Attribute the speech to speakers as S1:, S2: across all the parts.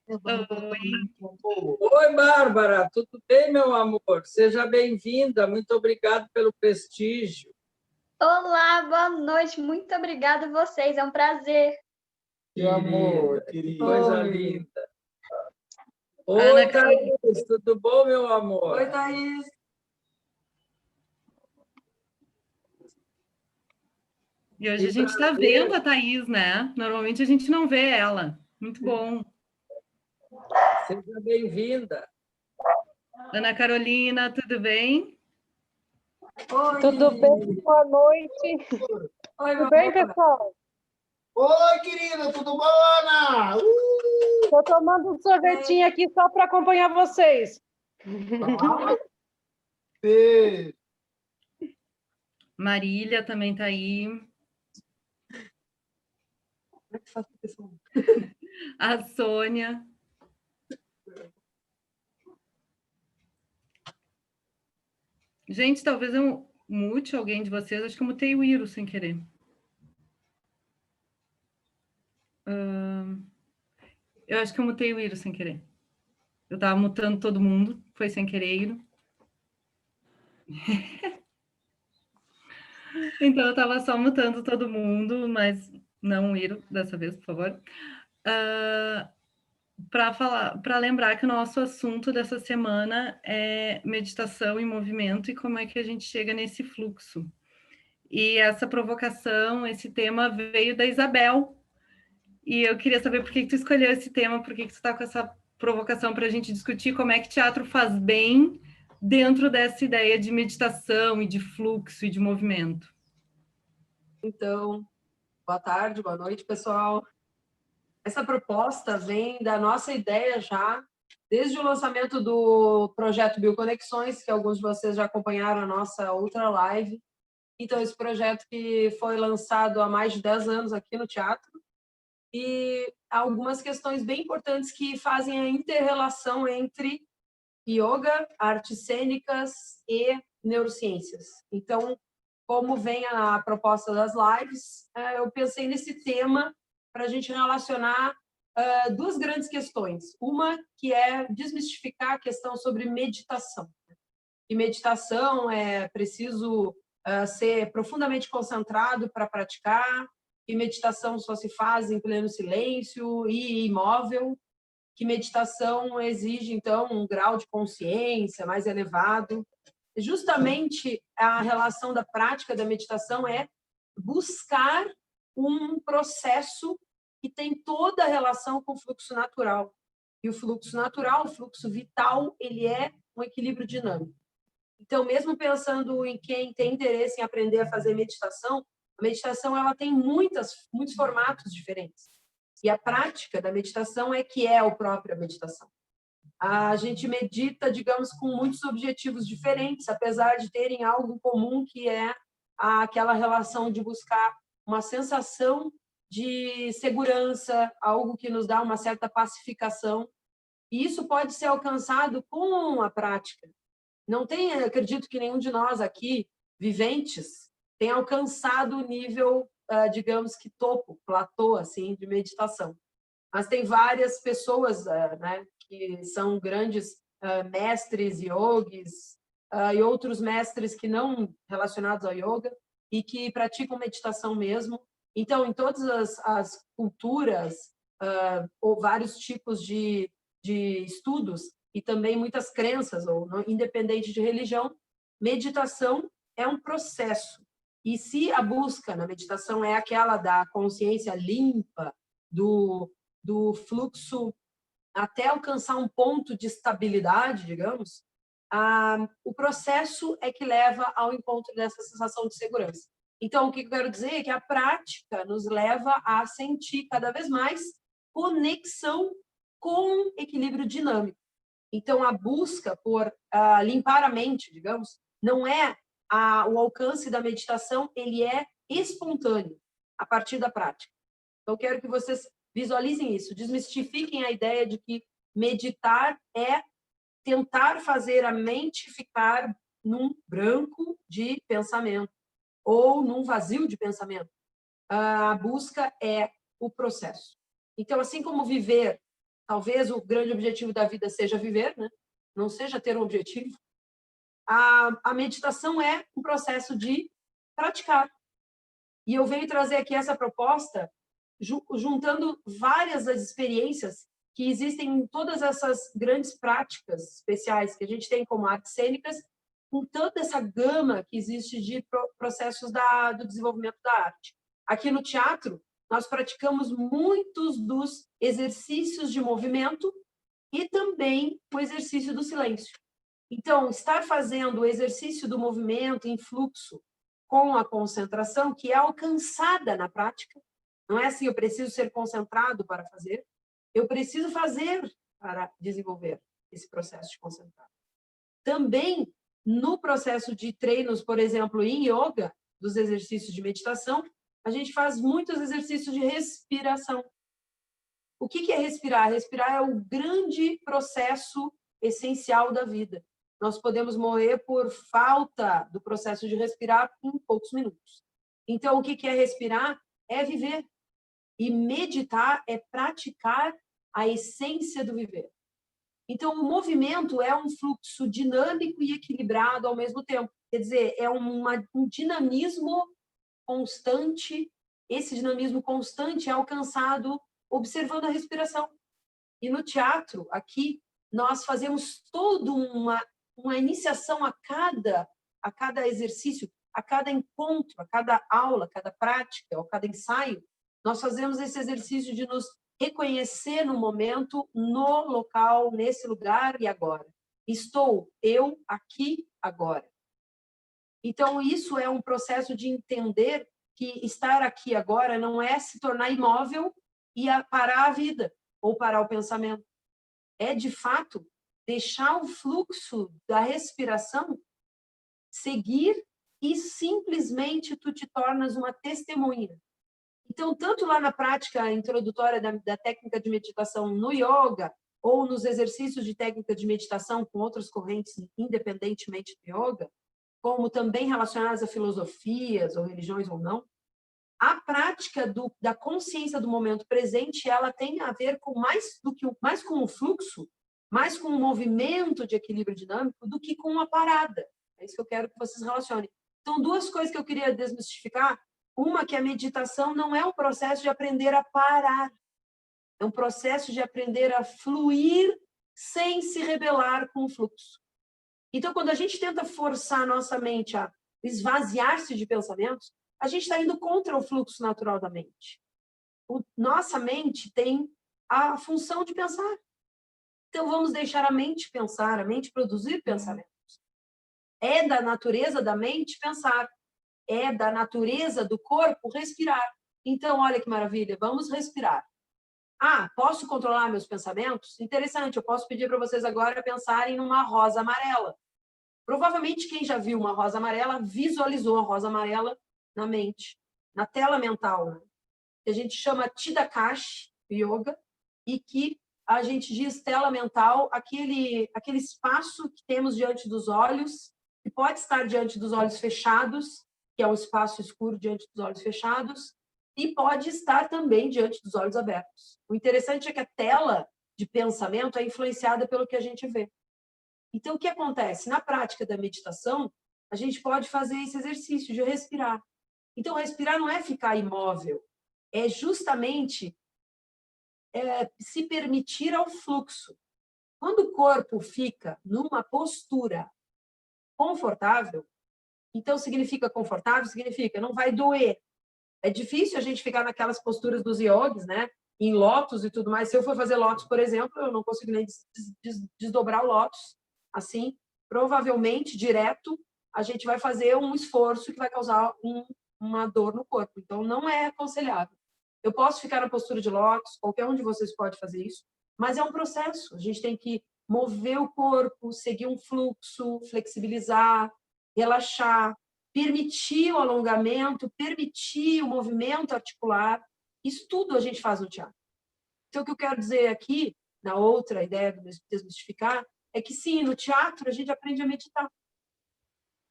S1: Oi.
S2: Oi, Bárbara, tudo bem, meu amor? Seja bem-vinda, muito obrigado pelo prestígio.
S3: Olá, boa noite, muito obrigada a vocês, é um prazer.
S2: Meu amor, que coisa linda.
S1: Ana
S2: Oi, Thaís, tudo bom, meu amor?
S4: Oi, Thaís.
S1: E hoje a gente está vendo a Thaís, né? Normalmente a gente não vê ela. Muito bom.
S2: Seja bem-vinda.
S1: Ana Carolina, tudo bem?
S4: Oi.
S5: Tudo bem? Boa noite.
S4: Oi,
S5: Tudo bem, pessoal?
S6: Oi, querida, tudo bom, Ana?
S5: Estou tomando um sorvetinho aqui só para acompanhar vocês.
S6: Beijo.
S1: Marília também está aí. A Sônia. Gente, talvez eu mute alguém de vocês. Acho que eu mutei o Iro sem querer. Eu acho que eu mutei o Iro sem querer. Eu estava mutando todo mundo. Foi sem querer, Iro. Então, eu estava só mutando todo mundo, mas não o Iro dessa vez, por favor. Para lembrar que o nosso assunto dessa semana é meditação em movimento e como é que a gente chega nesse fluxo. E essa provocação, esse tema veio da Isabel. E eu queria saber por que tu escolheu esse tema, por que tu está com essa provocação para a gente discutir como é que teatro faz bem dentro dessa ideia de meditação e de fluxo e de movimento.
S4: Então, boa tarde, boa noite, pessoal. Essa proposta vem da nossa ideia já, desde o lançamento do projeto Bioconexões, que alguns de vocês já acompanharam a nossa outra live. Então, esse projeto que foi lançado há mais de 10 anos aqui no teatro, e algumas questões bem importantes que fazem a inter-relação entre yoga, artes cênicas e neurociências. Então, como vem a proposta das lives, eu pensei nesse tema para a gente relacionar duas grandes questões. Uma que é desmistificar a questão sobre meditação. E meditação é preciso ser profundamente concentrado para praticar, que meditação só se faz em pleno silêncio e imóvel, que meditação exige, então, um grau de consciência mais elevado. Justamente a relação da prática da meditação é buscar um processo que tem toda a relação com o fluxo natural. E o fluxo natural, o fluxo vital, ele é um equilíbrio dinâmico. Então, mesmo pensando em quem tem interesse em aprender a fazer meditação, a meditação ela tem muitos formatos diferentes. E a prática da meditação é que é a própria meditação. A gente medita, digamos, com muitos objetivos diferentes, apesar de terem algo em comum, que é aquela relação de buscar uma sensação de segurança, algo que nos dá uma certa pacificação. E isso pode ser alcançado com a prática. Não tem, acredito que nenhum de nós aqui, viventes, tenha alcançado o nível, digamos que topo, platô, assim, de meditação. Mas tem várias pessoas, né, que são grandes mestres yogis e outros mestres que não relacionados ao yoga e que praticam meditação mesmo. Então, em todas as culturas ou vários tipos de estudos e também muitas crenças, ou independente de religião, meditação é um processo. E se a busca na meditação é aquela da consciência limpa, do fluxo até alcançar um ponto de estabilidade, digamos, o processo é que leva ao encontro dessa sensação de segurança. Então, o que eu quero dizer é que a prática nos leva a sentir cada vez mais conexão com equilíbrio dinâmico. Então, a busca por limpar a mente, digamos, não é o alcance da meditação, ele é espontâneo a partir da prática. Então, eu quero que vocês visualizem isso, desmistifiquem a ideia de que meditar é tentar fazer a mente ficar num branco de pensamento ou num vazio de pensamento. A busca é o processo. Então, assim como viver talvez o grande objetivo da vida seja viver, né? Não seja ter um objetivo. A meditação é um processo de praticar. E eu venho trazer aqui essa proposta juntando várias das experiências que existem em todas essas grandes práticas especiais que a gente tem como artes cênicas, com toda essa gama que existe de processos do desenvolvimento da arte. Aqui no teatro, nós praticamos muitos dos exercícios de movimento e também o exercício do silêncio. Então, estar fazendo o exercício do movimento em fluxo com a concentração, que é alcançada na prática, não é assim, eu preciso ser concentrado para fazer, eu preciso fazer para desenvolver esse processo de concentrar. Também, no processo de treinos, por exemplo, em yoga, dos exercícios de meditação, a gente faz muitos exercícios de respiração. O que é respirar? Respirar é o grande processo essencial da vida. Nós podemos morrer por falta do processo de respirar em poucos minutos. Então, o que é respirar? É viver. E meditar é praticar a essência do viver. Então, o movimento é um fluxo dinâmico e equilibrado ao mesmo tempo. Quer dizer, é um dinamismo constante. Esse dinamismo constante é alcançado observando a respiração. E no teatro, aqui, nós fazemos toda uma iniciação a cada exercício, a cada encontro, a cada aula, a cada prática, a cada ensaio. Nós fazemos esse exercício de nos reconhecer no momento, no local, nesse lugar e agora. Estou eu aqui agora. Então, isso é um processo de entender que estar aqui agora não é se tornar imóvel e parar a vida ou parar o pensamento. É, de fato, deixar o fluxo da respiração seguir e simplesmente tu te tornas uma testemunha. Então, tanto lá na prática introdutória da técnica de meditação no yoga ou nos exercícios de técnica de meditação com outras correntes independentemente do yoga, como também relacionadas a filosofias ou religiões ou não, a prática da consciência do momento presente, ela tem a ver com mais com o fluxo, mais com o movimento de equilíbrio dinâmico do que com uma parada. É isso que eu quero que vocês relacionem. Então, duas coisas que eu queria desmistificar. Uma, que a meditação não é um processo de aprender a parar. É um processo de aprender a fluir sem se rebelar com o fluxo. Então, quando a gente tenta forçar a nossa mente a esvaziar-se de pensamentos, a gente está indo contra o fluxo natural da mente. Nossa mente tem a função de pensar. Então, vamos deixar a mente pensar, a mente produzir pensamentos. É da natureza da mente pensar. É da natureza do corpo respirar. Então, olha que maravilha, vamos respirar. Ah, posso controlar meus pensamentos? Interessante, eu posso pedir para vocês agora pensarem numa rosa amarela. Provavelmente quem já viu uma rosa amarela visualizou a rosa amarela na mente, na tela mental, né? Que a gente chama Tadakashi Yoga, e que a gente diz tela mental, aquele espaço que temos diante dos olhos, que pode estar diante dos olhos fechados, que é um espaço escuro diante dos olhos fechados, e pode estar também diante dos olhos abertos. O interessante é que a tela de pensamento é influenciada pelo que a gente vê. Então, o que acontece? Na prática da meditação, a gente pode fazer esse exercício de respirar. Então, respirar não é ficar imóvel, é justamente se permitir ao fluxo. Quando o corpo fica numa postura confortável, então significa confortável, significa não vai doer. É difícil a gente ficar naquelas posturas dos yogis, né? Em lótus e tudo mais. Se eu for fazer lótus, por exemplo, eu não consigo nem desdobrar o lótus. Assim, provavelmente, direto, a gente vai fazer um esforço que vai causar uma dor no corpo. Então, não é aconselhável. Eu posso ficar na postura de lótus, qualquer um de vocês pode fazer isso, mas é um processo. A gente tem que mover o corpo, seguir um fluxo, flexibilizar, relaxar, permitir o alongamento, permitir o movimento articular. Isso tudo a gente faz no teatro. Então, o que eu quero dizer aqui, na outra ideia do desmistificar, é que sim, no teatro a gente aprende a meditar.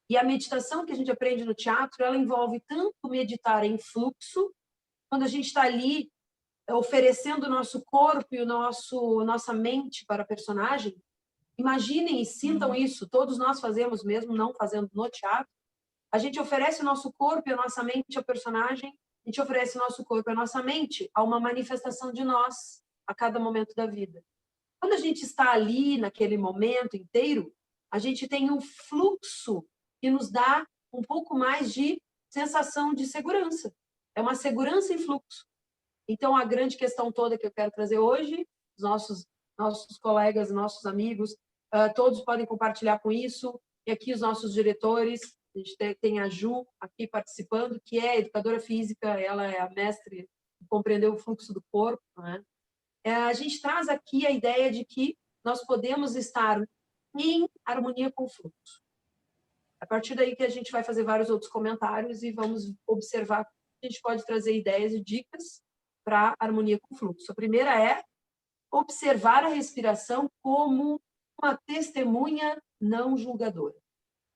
S4: E a meditação que a gente aprende no teatro, ela envolve tanto meditar em fluxo, quando a gente está ali oferecendo o nosso corpo e nossa mente para a personagem, imaginem e sintam isso, todos nós fazemos mesmo, não fazendo no teatro, a gente oferece o nosso corpo e a nossa mente ao personagem, a gente oferece o nosso corpo e a nossa mente a uma manifestação de nós a cada momento da vida. Quando a gente está ali, naquele momento inteiro, a gente tem um fluxo que nos dá um pouco mais de sensação de segurança. É uma segurança em fluxo. Então, a grande questão toda que eu quero trazer hoje, os nossos colegas, nossos amigos, todos podem compartilhar com isso, e aqui os nossos diretores, a gente tem a Ju aqui participando, que é educadora física, ela é a mestre em compreender o fluxo do corpo, né? A gente traz aqui a ideia de que nós podemos estar em harmonia com o fluxo. A partir daí que a gente vai fazer vários outros comentários e vamos observar, a gente pode trazer ideias e dicas para harmonia com o fluxo. A primeira é observar a respiração como uma testemunha não julgadora.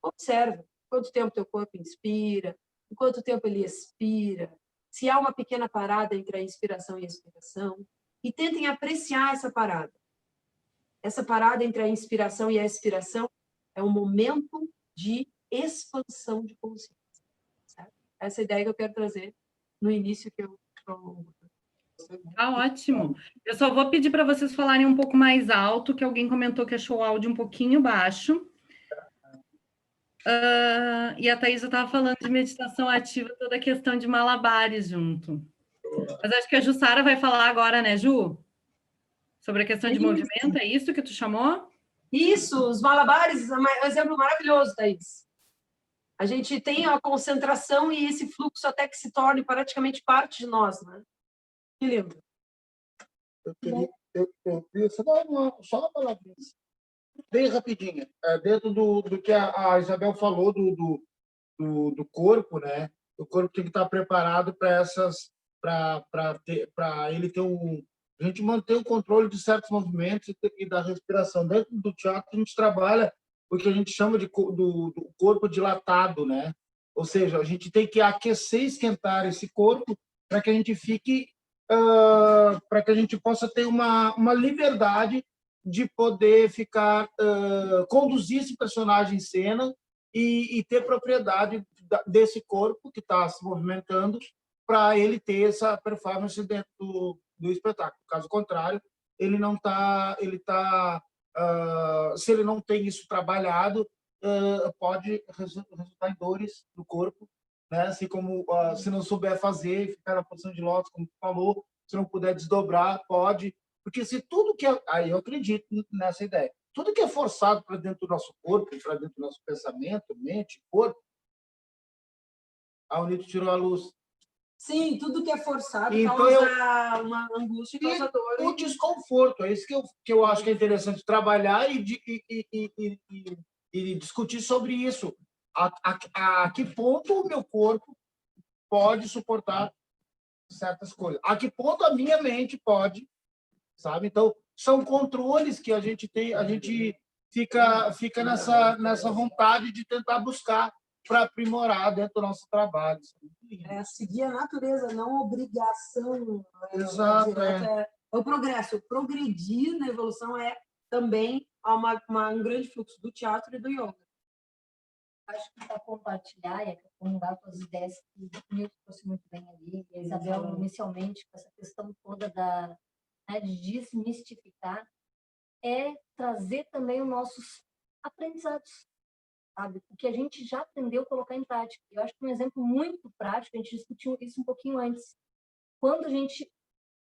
S4: Observa quanto tempo teu corpo inspira, em quanto tempo ele expira, se há uma pequena parada entre a inspiração e a expiração, e tentem apreciar essa parada. Essa parada entre a inspiração e a expiração é um momento de expansão de consciência. Certo? Essa é a ideia que eu quero trazer no início que eu...
S1: Tá ótimo. Eu só vou pedir para vocês falarem um pouco mais alto, que alguém comentou que achou o áudio um pouquinho baixo. E a Thaisa estava falando de meditação ativa, toda a questão de malabares junto. Mas acho que a Jussara vai falar agora, né, Ju? Sobre a questão de movimento, é isso que tu chamou?
S4: Isso, os malabares, um exemplo maravilhoso, Thaís. A gente tem a concentração e esse fluxo até que se torne praticamente parte de nós, né? Que lindo.
S6: Eu queria só uma palavrinha, bem rapidinha, dentro do que a Isabel falou do corpo, né? O corpo tem que estar preparado para ele ter a gente manter o controle de certos movimentos e da respiração. Dentro do teatro, a gente trabalha o que a gente chama do corpo dilatado, né? Ou seja, a gente tem que aquecer e esquentar esse corpo para que a gente fique, para que a gente possa ter uma liberdade de poder ficar, conduzir esse personagem em cena e ter propriedade desse corpo que está se movimentando para ele ter essa performance dentro do espetáculo. Caso contrário, ele não está, se ele não tem isso trabalhado, pode resultar em dores no corpo, né? Assim como se não souber fazer, ficar na posição de lótus, como tu falou, se não puder desdobrar, pode, porque se tudo que aí eu acredito nessa ideia, tudo que é forçado para dentro do nosso corpo, para dentro do nosso pensamento, mente, corpo, a Unito tirou a luz.
S4: Sim, tudo que é forçado
S6: então,
S4: causa uma angústia e causa dor.
S6: O desconforto, é isso que eu acho que é interessante trabalhar e discutir sobre isso. A que ponto o meu corpo pode suportar certas coisas? A que ponto a minha mente pode, sabe? Então, são controles que a gente tem, a gente fica nessa vontade de tentar buscar para aprimorar dentro do nosso trabalho.
S4: Seguir a natureza, não obrigação.
S6: Exato.
S4: É o progresso. Progredir na evolução é também um grande fluxo do teatro e do yoga.
S7: Acho que para compartilhar e acumular com as ideias que o Nilton trouxe muito bem ali, e a Isabel inicialmente, com essa questão toda de desmistificar, é trazer também os nossos aprendizados. Sabe? O que a gente já aprendeu a colocar em prática. Eu acho que um exemplo muito prático, a gente discutiu isso um pouquinho antes. Quando a gente,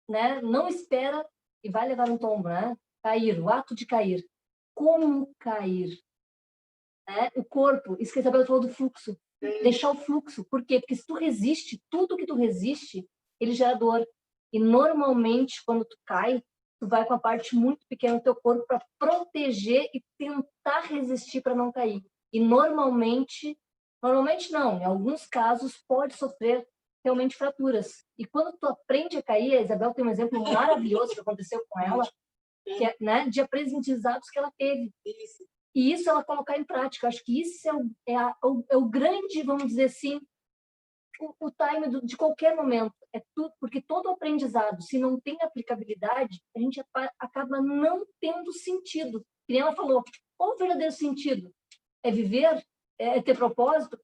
S7: né, não espera e vai levar um tombo, né? Cair, o ato de cair. Como cair? O corpo, isso que a Isabel falou do fluxo. Deixar o fluxo. Por quê? Porque se tu resiste, tudo que tu resiste, ele gera dor. E normalmente, quando tu cai, tu vai com a parte muito pequena do teu corpo para proteger e tentar resistir para não cair. E normalmente não, em alguns casos pode sofrer realmente fraturas. E quando tu aprende a cair, a Isabel tem um exemplo maravilhoso que aconteceu com ela, que é, né, de aprendizados que ela teve. E isso ela colocar em prática. Acho que isso é o grande, vamos dizer assim, o time de qualquer momento. É tudo, porque todo aprendizado, se não tem aplicabilidade, a gente acaba não tendo sentido. Que nem ela falou, qual o verdadeiro sentido? É viver? É ter propósito?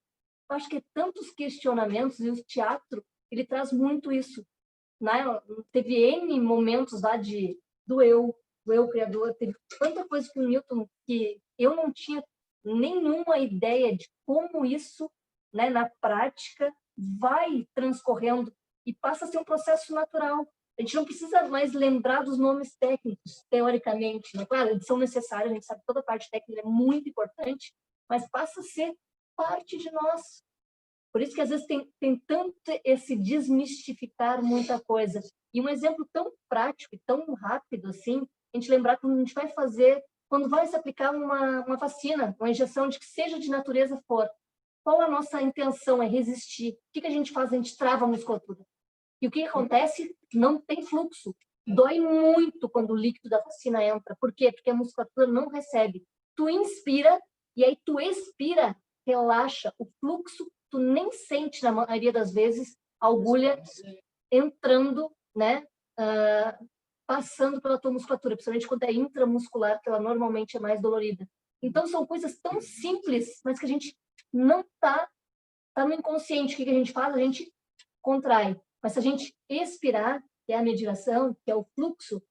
S7: Eu acho que é tantos questionamentos, e o teatro, ele traz muito isso. Né? Teve N momentos lá do eu criador, teve tanta coisa com o Newton que eu não tinha nenhuma ideia de como isso, né, na prática, vai transcorrendo e passa a ser um processo natural. A gente não precisa mais lembrar dos nomes técnicos, teoricamente. Né? Claro, eles são necessários, a gente sabe que toda a parte técnica é muito importante, mas passa a ser parte de nós. Por isso que, às vezes, tem tanto esse desmistificar muita coisa. E um exemplo tão prático e tão rápido assim, a gente lembrar quando a gente vai fazer, quando vai se aplicar uma vacina, uma injeção de que seja de natureza for, qual a nossa intenção? É resistir. O que a gente faz? A gente trava a musculatura. E o que acontece? Não tem fluxo. Dói muito quando o líquido da vacina entra. Por quê? Porque a musculatura não recebe. Tu inspira e aí tu expira, relaxa. O fluxo, tu nem sente, na maioria das vezes, a agulha entrando, né? Passando pela tua musculatura, principalmente quando é intramuscular, que ela normalmente é mais dolorida. Então, são coisas tão simples, mas que a gente não tá no inconsciente. O que a gente faz? A gente contrai. Mas se a gente expirar, que é a meditação, que é o fluxo,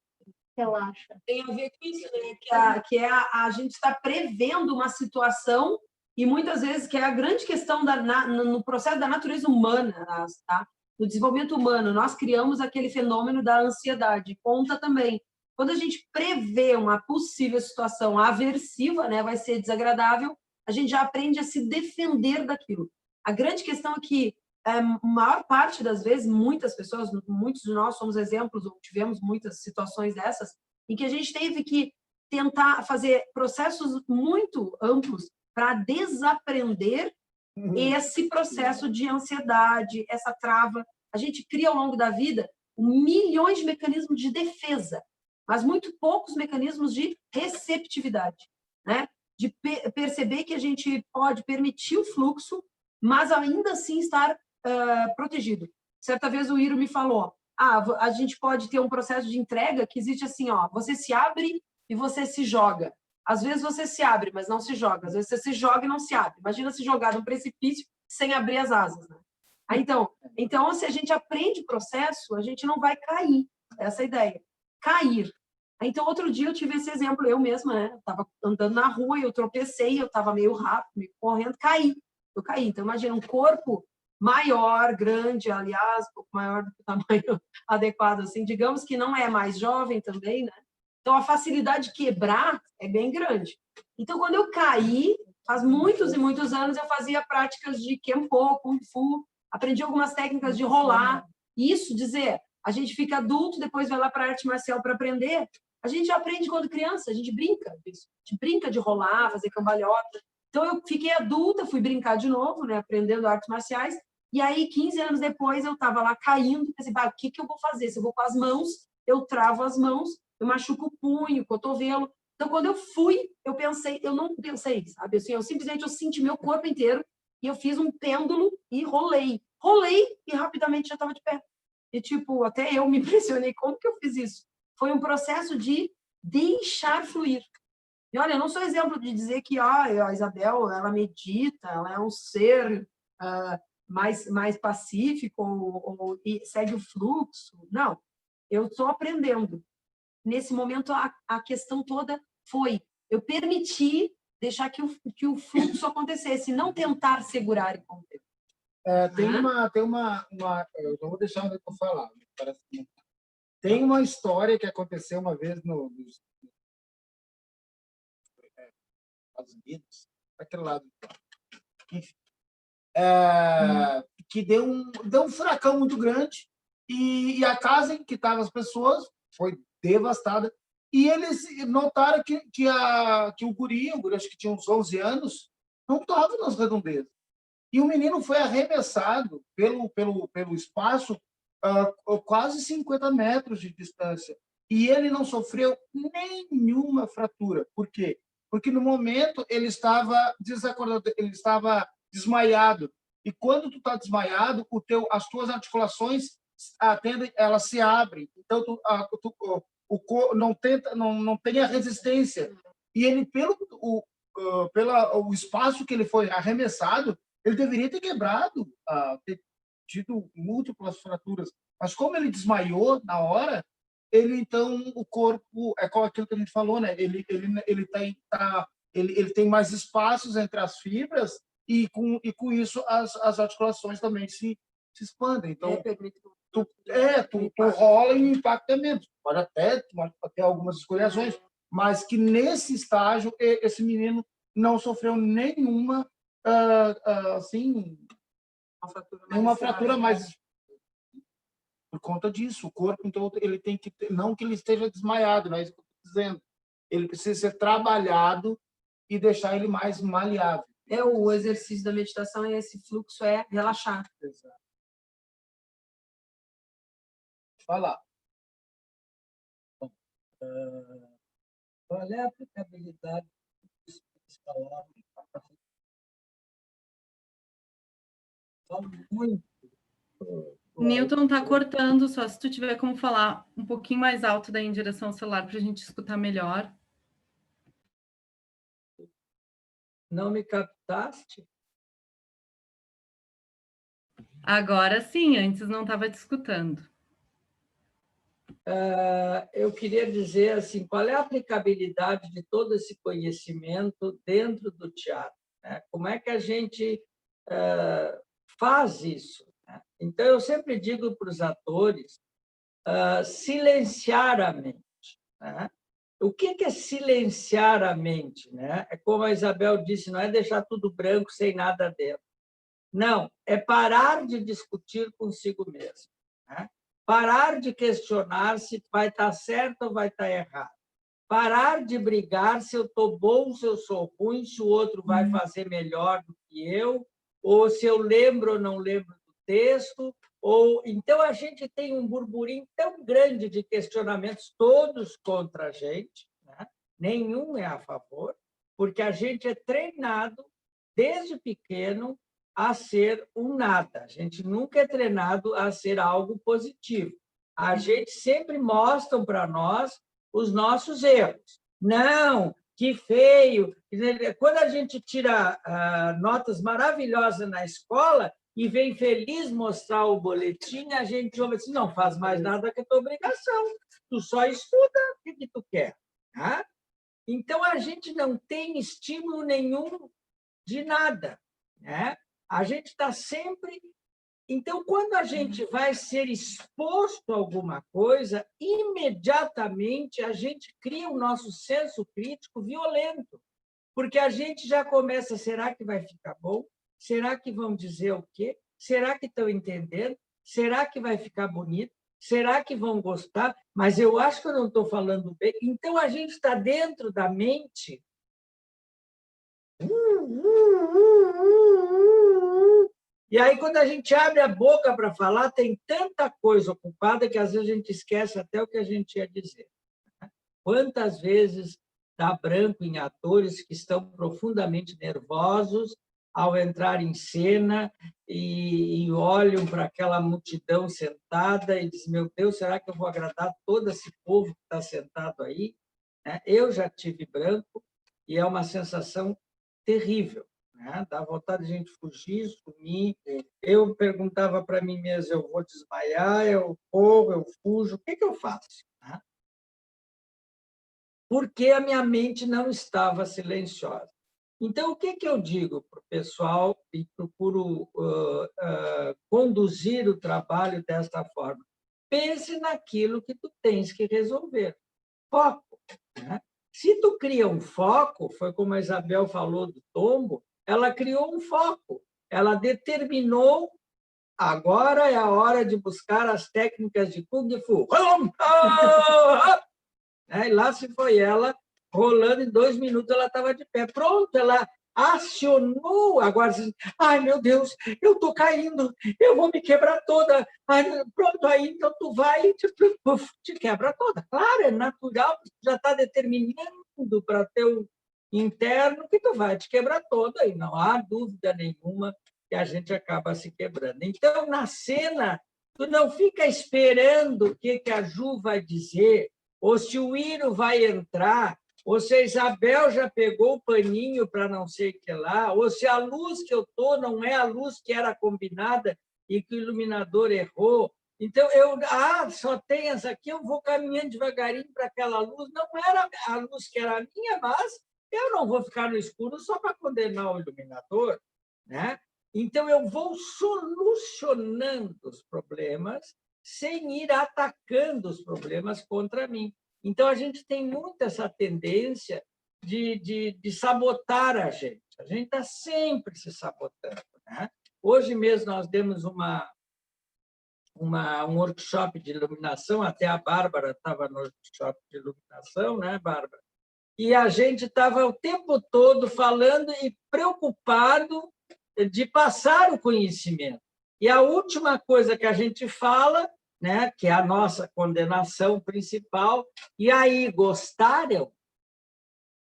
S7: relaxa.
S4: Tem a ver com isso, né? Que a gente está prevendo uma situação e muitas vezes que é a grande questão no processo da natureza humana, tá? No desenvolvimento humano, nós criamos aquele fenômeno da ansiedade. Conta também. Quando a gente prevê uma possível situação aversiva, né, vai ser desagradável, a gente já aprende a se defender daquilo. A grande questão é que, a maior parte das vezes, muitas pessoas, muitos de nós somos exemplos, ou tivemos muitas situações dessas, em que a gente teve que tentar fazer processos muito amplos para desaprender esse processo de ansiedade, essa trava. A gente cria ao longo da vida milhões de mecanismos de defesa, mas muito poucos mecanismos de receptividade, né? De perceber que a gente pode permitir o fluxo, mas ainda assim estar protegido. Certa vez o Iro me falou, a gente pode ter um processo de entrega que existe assim, ó, você se abre e você se joga. Às vezes você se abre, mas não se joga. Às vezes você se joga e não se abre. Imagina se jogar num precipício sem abrir as asas, né? Então, se a gente aprende o processo, a gente não vai cair. Essa é a ideia. Cair. Então, outro dia eu tive esse exemplo, eu mesma, né? Eu estava andando na rua e eu tropecei, eu estava meio rápido, meio correndo, caí. Eu caí. Então, imagina um corpo maior, grande, aliás, um pouco maior do que o tamanho adequado, assim, digamos que não é mais jovem também, né? Então, a facilidade de quebrar é bem grande. Então, quando eu caí, faz muitos e muitos anos, eu fazia práticas de Kempo, Kung Fu, aprendi algumas técnicas de rolar. Isso, dizer, a gente fica adulto, depois vai lá para a arte marcial para aprender. A gente já aprende quando criança, a gente brinca disso. A gente brinca de rolar, fazer cambalhota. Então, eu fiquei adulta, fui brincar de novo, né, aprendendo artes marciais. E aí, 15 anos depois, eu estava lá caindo, pensei, o que eu vou fazer? Se eu vou com as mãos, eu travo as mãos, eu machuco o punho, o cotovelo. Então, quando eu fui, eu não pensei, sabe? Assim, eu simplesmente senti meu corpo inteiro e eu fiz um pêndulo e rolei. Rolei e rapidamente já estava de pé. E, tipo, até eu me impressionei. Como que eu fiz isso? Foi um processo de deixar fluir. E, olha, eu não sou exemplo de dizer que a Isabel, ela medita, ela é um ser mais pacífico ou segue o fluxo. Não, eu estou aprendendo. Nesse momento, a questão toda foi eu permitir deixar que o fluxo acontecesse, não tentar segurar e conter.
S6: Tem uma eu não vou deixar onde eu falar, parece que tem uma história que aconteceu uma vez nos Estados Unidos, daquele lado, enfim, que deu um furacão muito grande e a casa em que estavam as pessoas foi devastada. E eles notaram que o guri, acho que tinha uns 11 anos, não estava nas redondezas. E o menino foi arremessado pelo espaço quase 50 metros de distância. E ele não sofreu nenhuma fratura. Por quê? Porque no momento ele estava desacordado, ele estava desmaiado. E quando tu está desmaiado, as tuas articulações elas se abrem. Então, não tem a resistência. E ele, pelo o espaço que ele foi arremessado, ele deveria ter quebrado, ter tido múltiplas fraturas. Mas como ele desmaiou na hora, então o corpo é com aquilo que a gente falou, né? Ele tem mais espaços entre as fibras e com isso as articulações também se expandem. Então tu rola e o impacto é menos. Pode até ter algumas escoriações, mas que nesse estágio esse menino não sofreu nenhuma assim, nenhuma fratura mais por conta disso. O corpo, então, ele tem que ter, não que ele esteja desmaiado, não é isso que eu estou dizendo. Ele precisa ser trabalhado e deixar ele mais maleável.
S4: O exercício da meditação e esse fluxo é relaxar.
S6: Exato. Falar.
S2: Qual é a aplicabilidade desse falar? Falo muito.
S1: Newton está cortando, só se tu tiver como falar um pouquinho mais alto daí em direção ao celular para a gente escutar melhor.
S2: Não me captaste?
S1: Agora sim, antes não estava te escutando.
S2: Eu queria dizer assim, qual é a aplicabilidade de todo esse conhecimento dentro do teatro, né? Como é que a gente faz isso, né? Então, eu sempre digo para os atores silenciar a mente, né? O que é silenciar a mente, né? É como a Isabel disse, não é deixar tudo branco sem nada dentro. Não, é parar de discutir consigo mesmo, né? Parar de questionar se vai estar certo ou vai estar errado. Parar de brigar se eu estou bom, se eu sou ruim, se o outro vai fazer melhor do que eu, ou se eu lembro ou não lembro do texto. Então, a gente tem um burburinho tão grande de questionamentos, todos contra a gente, né? Nenhum é a favor, porque a gente é treinado desde pequeno a ser um nada. A gente nunca é treinado a ser algo positivo. A gente sempre mostra para nós os nossos erros. Não, que feio. Quando a gente tira notas maravilhosas na escola e vem feliz mostrar o boletim, a gente ouve assim, não faz mais nada que a tua obrigação. Tu só estuda o que tu quer. Tá? Então, a gente não tem estímulo nenhum de nada, né? A gente está sempre... Então, quando a gente vai ser exposto a alguma coisa, imediatamente a gente cria o nosso senso crítico violento, porque a gente já começa, será que vai ficar bom? Será que vão dizer o quê? Será que estão entendendo? Será que vai ficar bonito? Será que vão gostar? Mas eu acho que eu não estou falando bem. Então, a gente está dentro da mente... E aí, quando a gente abre a boca para falar, tem tanta coisa ocupada que, às vezes, a gente esquece até o que a gente ia dizer. Quantas vezes dá branco em atores que estão profundamente nervosos ao entrar em cena e olham para aquela multidão sentada e dizem, meu Deus, será que eu vou agradar todo esse povo que está sentado aí? Eu já tive branco e é uma sensação terrível. Dá vontade de a gente fugir, sumir. Eu perguntava para mim mesmo, eu vou desmaiar, eu corro, eu fujo, o que eu faço? Porque a minha mente não estava silenciosa. Então, o que eu digo para o pessoal e procuro conduzir o trabalho desta forma? Pense naquilo que tu tens que resolver. Foco. Se tu cria um foco, foi como a Isabel falou do tombo, ela criou um foco, ela determinou, agora é a hora de buscar as técnicas de Kung Fu. E lá se foi ela, rolando, em 2 minutos ela estava de pé. Pronto, ela acionou, agora, ai meu Deus, eu estou caindo, eu vou me quebrar toda. Ai, pronto, aí então tu vai e te quebra toda. Claro, é natural, já está determinando para teu interno que tu vai te quebrar toda, e não há dúvida nenhuma, que a gente acaba se quebrando. Então, na cena, tu não fica esperando o que a Ju vai dizer, ou se o Iro vai entrar, ou se a Isabel já pegou o paninho para não sei o que lá, ou se a luz que eu estou não é a luz que era combinada e que o iluminador errou. Então, só tem essa aqui, eu vou caminhando devagarinho para aquela luz. Não era a luz que era a minha, mas eu não vou ficar no escuro só para condenar o iluminador, né? Então, eu vou solucionando os problemas sem ir atacando os problemas contra mim. Então, a gente tem muito essa tendência de sabotar a gente. A gente está sempre se sabotando, né? Hoje mesmo nós demos um workshop de iluminação, até a Bárbara estava no workshop de iluminação, né, Bárbara? E a gente estava o tempo todo falando e preocupado de passar o conhecimento. E a última coisa que a gente fala, né, que é a nossa condenação principal, e aí, gostaram?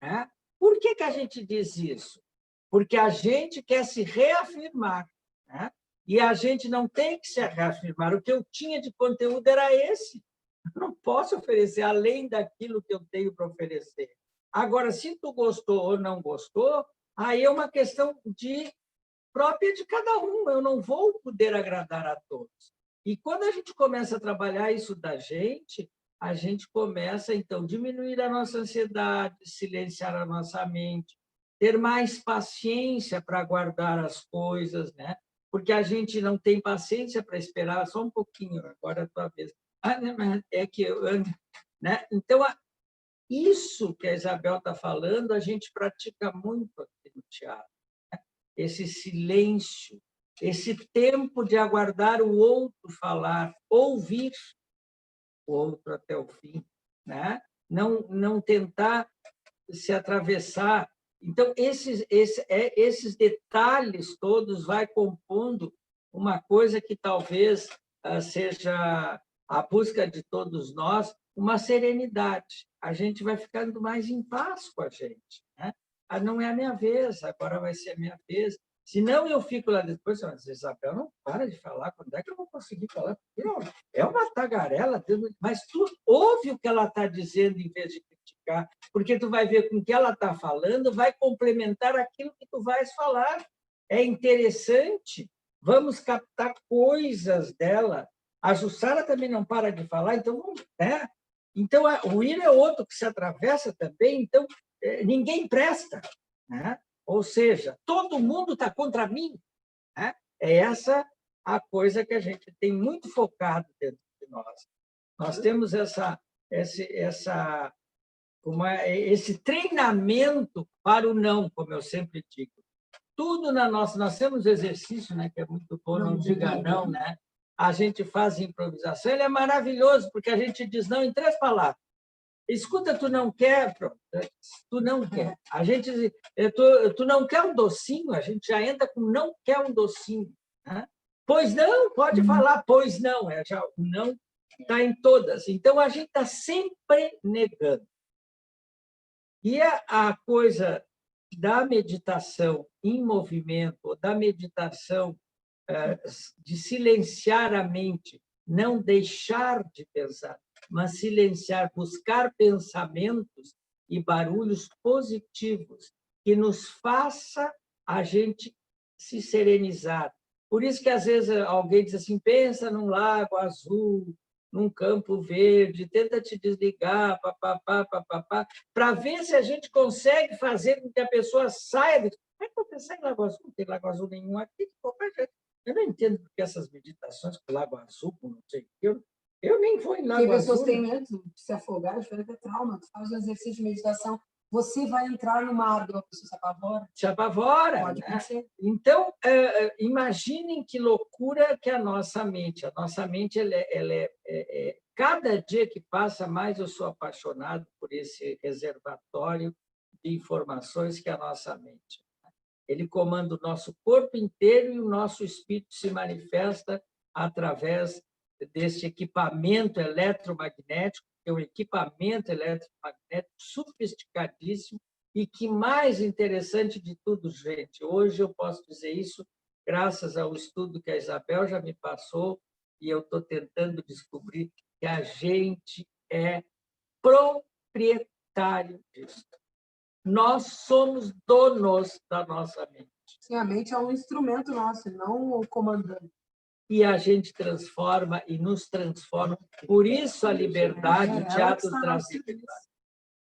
S2: Né? Por que a gente diz isso? Porque a gente quer se reafirmar, né? E a gente não tem que se reafirmar. O que eu tinha de conteúdo era esse. Eu não posso oferecer além daquilo que eu tenho para oferecer. Agora, se tu gostou ou não gostou, aí é uma questão própria de cada um. Eu não vou poder agradar a todos. E quando a gente começa a trabalhar isso da gente, a gente começa, então, a diminuir a nossa ansiedade, silenciar a nossa mente, ter mais paciência para guardar as coisas, né? Porque a gente não tem paciência para esperar só um pouquinho, agora é a tua vez. É que eu ando, né? Então, isso que a Isabel está falando, a gente pratica muito aqui no teatro, né? Esse silêncio, esse tempo de aguardar o outro falar, ouvir o outro até o fim, né? Não tentar se atravessar. Então, esses detalhes todos vai compondo uma coisa que talvez seja a busca de todos nós, uma serenidade. A gente vai ficando mais em paz com a gente, né? Não é a minha vez, agora vai ser a minha vez. Senão eu fico lá depois, mas Isabel, não para de falar, quando é que eu vou conseguir falar? Não, é uma tagarela, mas tu ouve o que ela está dizendo em vez de criticar, porque tu vai ver com o que ela está falando, vai complementar aquilo que tu vais falar. É interessante, vamos captar coisas dela. A Jussara também não para de falar, então, né? Então, o Ira é outro que se atravessa também, então, ninguém presta, né? Ou seja, todo mundo está contra mim, né? É essa a coisa que a gente tem muito focado dentro de nós. Nós temos esse treinamento para o não, como eu sempre digo. Tudo na nossa... Nós temos exercício, né, que é muito bom, não diga não, né? A gente faz improvisação, ele é maravilhoso, porque a gente diz não em 3 palavras. Escuta, tu não quer, pronto, tu não quer. A gente, tu não quer um docinho, a gente já entra com não quer um docinho, né? Pois não, pode falar, pois não. O não está em todas. Então, a gente está sempre negando. E a coisa da meditação em movimento, da meditação de silenciar a mente, não deixar de pensar, mas silenciar, buscar pensamentos e barulhos positivos que nos faça a gente se serenizar. Por isso que, às vezes, alguém diz assim, pensa num lago azul, num campo verde, tenta te desligar, para ver se a gente consegue fazer com que a pessoa saia. Como é que eu pensar em lago azul? Não tem lago azul nenhum aqui. Eu não entendo porque essas meditações com lago azul, não sei o que. Eu nem vou em lago azul.
S4: Porque pessoas têm medo de se afogar, de ter trauma. Tu faz um exercício de meditação, você vai entrar no mar de uma pessoa, se apavora.
S2: Se apavora.
S4: Pode acontecer.
S2: Então, imaginem que loucura que a nossa mente. A nossa mente, cada dia que passa, mais eu sou apaixonado por esse reservatório de informações que é a nossa mente. Ele comanda o nosso corpo inteiro e o nosso espírito se manifesta através desse equipamento eletromagnético, que é um equipamento eletromagnético sofisticadíssimo e que, mais interessante de tudo, gente, hoje eu posso dizer isso, graças ao estudo que a Isabel já me passou, e eu estou tentando descobrir que a gente é proprietário disso. Nós somos donos da nossa mente.
S4: Sim, a mente é um instrumento nosso, não o comandante.
S2: E a gente transforma e nos transforma. Por isso a liberdade, o teatro traz liberdade.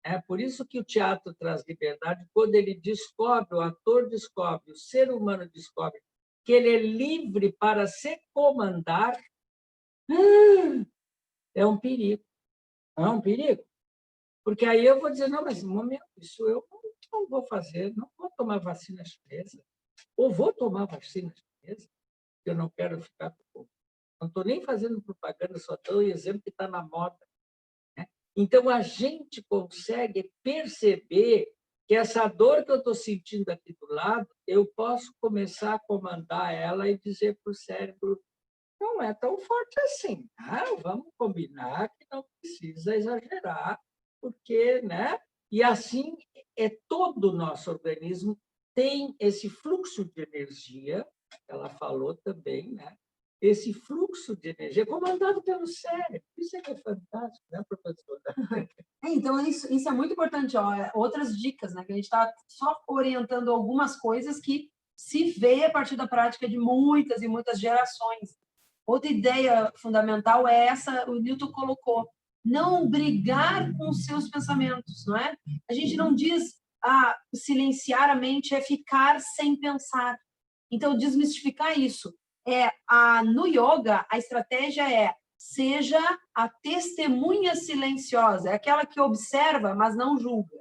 S2: É por isso que o teatro traz liberdade, quando ele descobre, o ator descobre, o ser humano descobre que ele é livre para se comandar, é um perigo. É um perigo. Porque aí eu vou dizer, não, mas no momento, isso eu não vou fazer, não vou tomar vacina chinesa, ou vou tomar vacina chinesa, que eu não quero ficar... Não estou nem fazendo propaganda, só dou o exemplo que está na moda. Né? Então, a gente consegue perceber que essa dor que eu estou sentindo aqui do lado, eu posso começar a comandar ela e dizer para o cérebro, não é tão forte assim. Vamos combinar que não precisa exagerar, porque, né? E assim, todo o nosso organismo tem esse fluxo de energia, ela falou também, né? Esse fluxo de energia comandado pelo cérebro. Isso é que é fantástico, né, professora?
S4: Então, isso é muito importante. Ó. Outras dicas, né? Que a gente está só orientando algumas coisas que se vê a partir da prática de muitas e muitas gerações. Outra ideia fundamental é essa, o Newton colocou, não brigar com os seus pensamentos, não é? A gente não diz, silenciar a mente é ficar sem pensar. Então, desmistificar isso. No yoga, a estratégia é seja a testemunha silenciosa, é aquela que observa, mas não julga.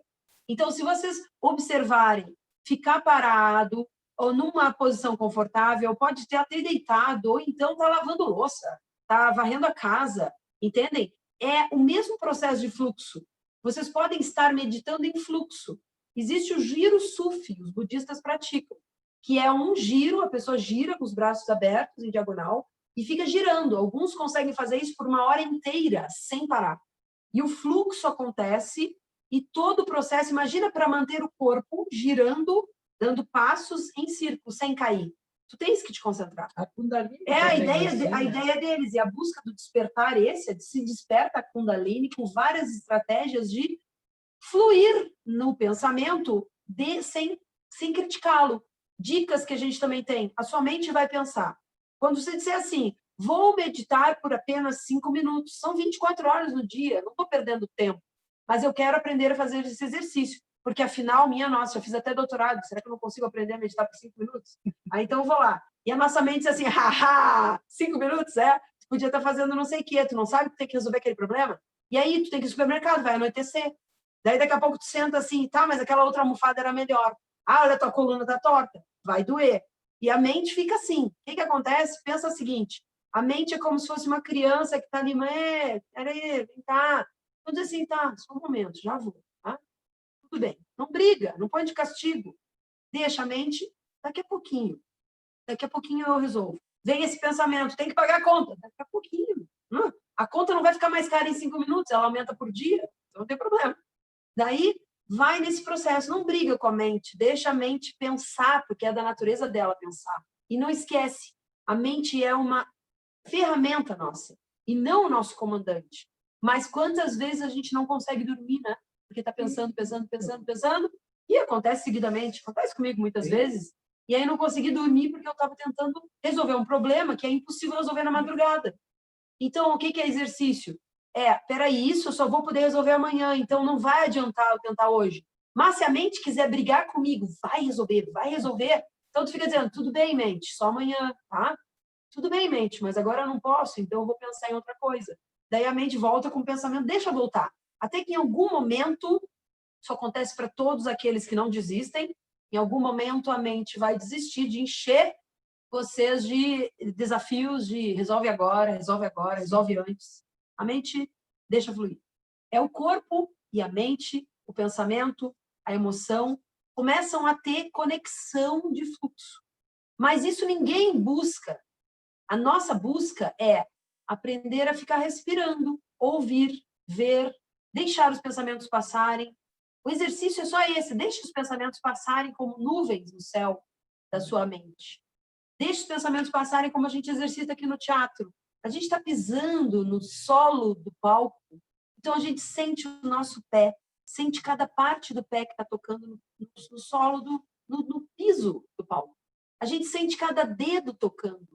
S4: Então, se vocês observarem, ficar parado, ou numa posição confortável, pode ter até deitado, ou então está lavando louça, está varrendo a casa, entendem? É o mesmo processo de fluxo. Vocês podem estar meditando em fluxo. Existe o giro sufi, os budistas praticam, que é um giro, a pessoa gira com os braços abertos em diagonal e fica girando. Alguns conseguem fazer isso por 1 hora inteira, sem parar. E o fluxo acontece e todo o processo, imagina para manter o corpo girando, dando passos em círculo, sem cair. Tu tens que te concentrar.
S2: A Kundalini
S4: a ideia deles, e a busca do despertar se desperta a Kundalini com várias estratégias de fluir no pensamento sem criticá-lo. Dicas que a gente também tem. A sua mente vai pensar. Quando você disser assim, vou meditar por apenas 5 minutos, são 24 horas no dia, não estou perdendo tempo, mas eu quero aprender a fazer esse exercício, porque afinal, nossa, eu fiz até doutorado, será que eu não consigo aprender a meditar por 5 minutos? Então, vou lá. E a nossa mente diz assim, 5 minutos, tu podia estar fazendo não sei o quê, tu não sabe que tem que resolver aquele problema? E aí, tu tem que ir ao supermercado, vai anoitecer. Daí, daqui a pouco, tu senta assim, tá, mas aquela outra almofada era melhor. Olha, tua coluna tá torta, vai doer. E a mente fica assim. O que acontece? Pensa o seguinte, a mente é como se fosse uma criança que está ali, peraí, vem cá. Então diz assim, tá, só um momento, já vou, tá? Tudo bem. Não briga, não põe de castigo. Deixa a mente, daqui a pouquinho eu resolvo. Vem esse pensamento, tem que pagar a conta, daqui a pouquinho. A conta não vai ficar mais cara em 5 minutos, ela aumenta por dia, então não tem problema. Daí, vai nesse processo, não briga com a mente, deixa a mente pensar, porque é da natureza dela pensar. E não esquece, a mente é uma ferramenta nossa, e não o nosso comandante. Mas quantas vezes a gente não consegue dormir, né? Porque está pensando, e acontece seguidamente, acontece comigo muitas vezes, e aí não consegui dormir porque eu estava tentando resolver um problema que é impossível resolver na madrugada. Então, o que é exercício? Peraí, isso eu só vou poder resolver amanhã, então não vai adiantar eu tentar hoje. Mas se a mente quiser brigar comigo, vai resolver. Então tu fica dizendo, tudo bem, mente, só amanhã, tá? Tudo bem, mente, mas agora eu não posso, então eu vou pensar em outra coisa. Daí a mente volta com o pensamento, deixa voltar. Até que em algum momento, isso acontece para todos aqueles que não desistem, em algum momento a mente vai desistir de encher vocês de desafios de resolve agora, resolve antes. A mente deixa fluir. É o corpo e a mente, o pensamento, a emoção, começam a ter conexão de fluxo. Mas isso ninguém busca. A nossa busca é aprender a ficar respirando, ouvir, ver, deixar os pensamentos passarem. O exercício é só esse, deixe os pensamentos passarem como nuvens no céu da sua mente. deixa os pensamentos passarem como a gente exercita aqui no teatro. A gente está pisando no solo do palco, então a gente sente o nosso pé, sente cada parte do pé que está tocando no solo, no piso do palco. A gente sente cada dedo tocando.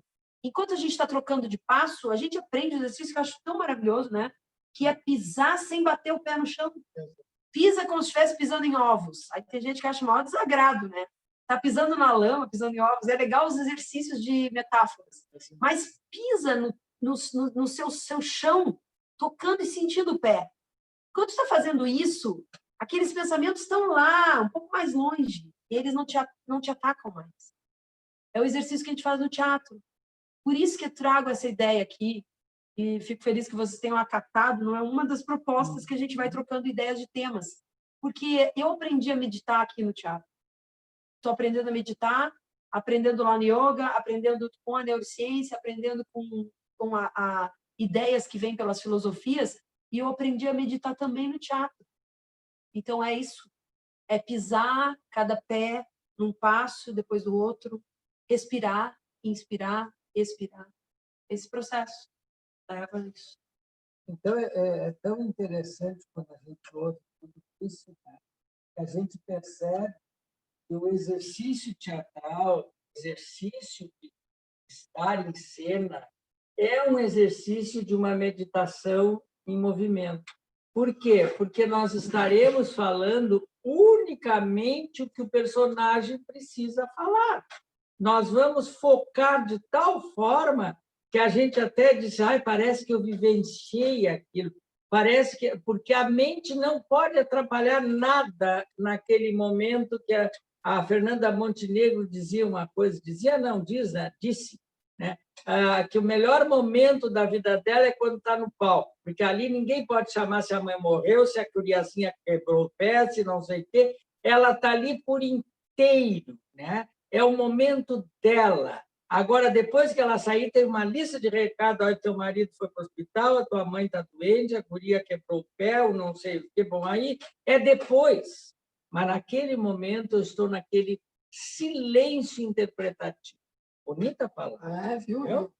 S4: Enquanto a gente está trocando de passo, a gente aprende um exercício que eu acho tão maravilhoso, né? Que é pisar sem bater o pé no chão. Pisa como se estivesse pisando em ovos. Aí tem gente que acha maior desagrado, né? Tá pisando na lama, pisando em ovos. É legal os exercícios de metáforas. Mas pisa no seu chão, tocando e sentindo o pé. Quando está fazendo isso, aqueles pensamentos estão lá, um pouco mais longe. E eles não te atacam mais. É o exercício que a gente faz no teatro. Por isso que eu trago essa ideia aqui. E fico feliz que vocês tenham acatado. Não é uma das propostas que a gente vai trocando ideias de temas. Porque eu aprendi a meditar aqui no teatro. Estou aprendendo a meditar, aprendendo lá no yoga, aprendendo com a neurociência, aprendendo com a ideias que vêm pelas filosofias. E eu aprendi a meditar também no teatro. Então, é isso. É pisar cada pé num passo, depois do outro, respirar, inspirar, expirar. Esse processo leva a isso.
S2: Então, é tão interessante quando a gente ouve tudo isso, né? Que a gente percebe que o exercício teatral, o exercício de estar em cena, é um exercício de uma meditação em movimento. Por quê? Porque nós estaremos falando unicamente o que o personagem precisa falar. Nós vamos focar de tal forma que a gente até diz, parece que eu vivenciei aquilo. Parece que... Porque a mente não pode atrapalhar nada naquele momento que a Fernanda Montenegro dizia uma coisa, disse, né? Que o melhor momento da vida dela é quando está no palco, porque ali ninguém pode chamar se a mãe morreu, se a criancinha quebrou o pé, se não sei o quê. Ela está ali por inteiro, né? É o momento dela. Agora, depois que ela sair, tem uma lista de recados. Olha, teu marido foi para o hospital, a tua mãe está doente, a guria quebrou o pé, ou não sei o que. Bom, aí é depois. Mas, naquele momento, eu estou naquele silêncio interpretativo. Bonita palavra.
S4: Viu? Ainda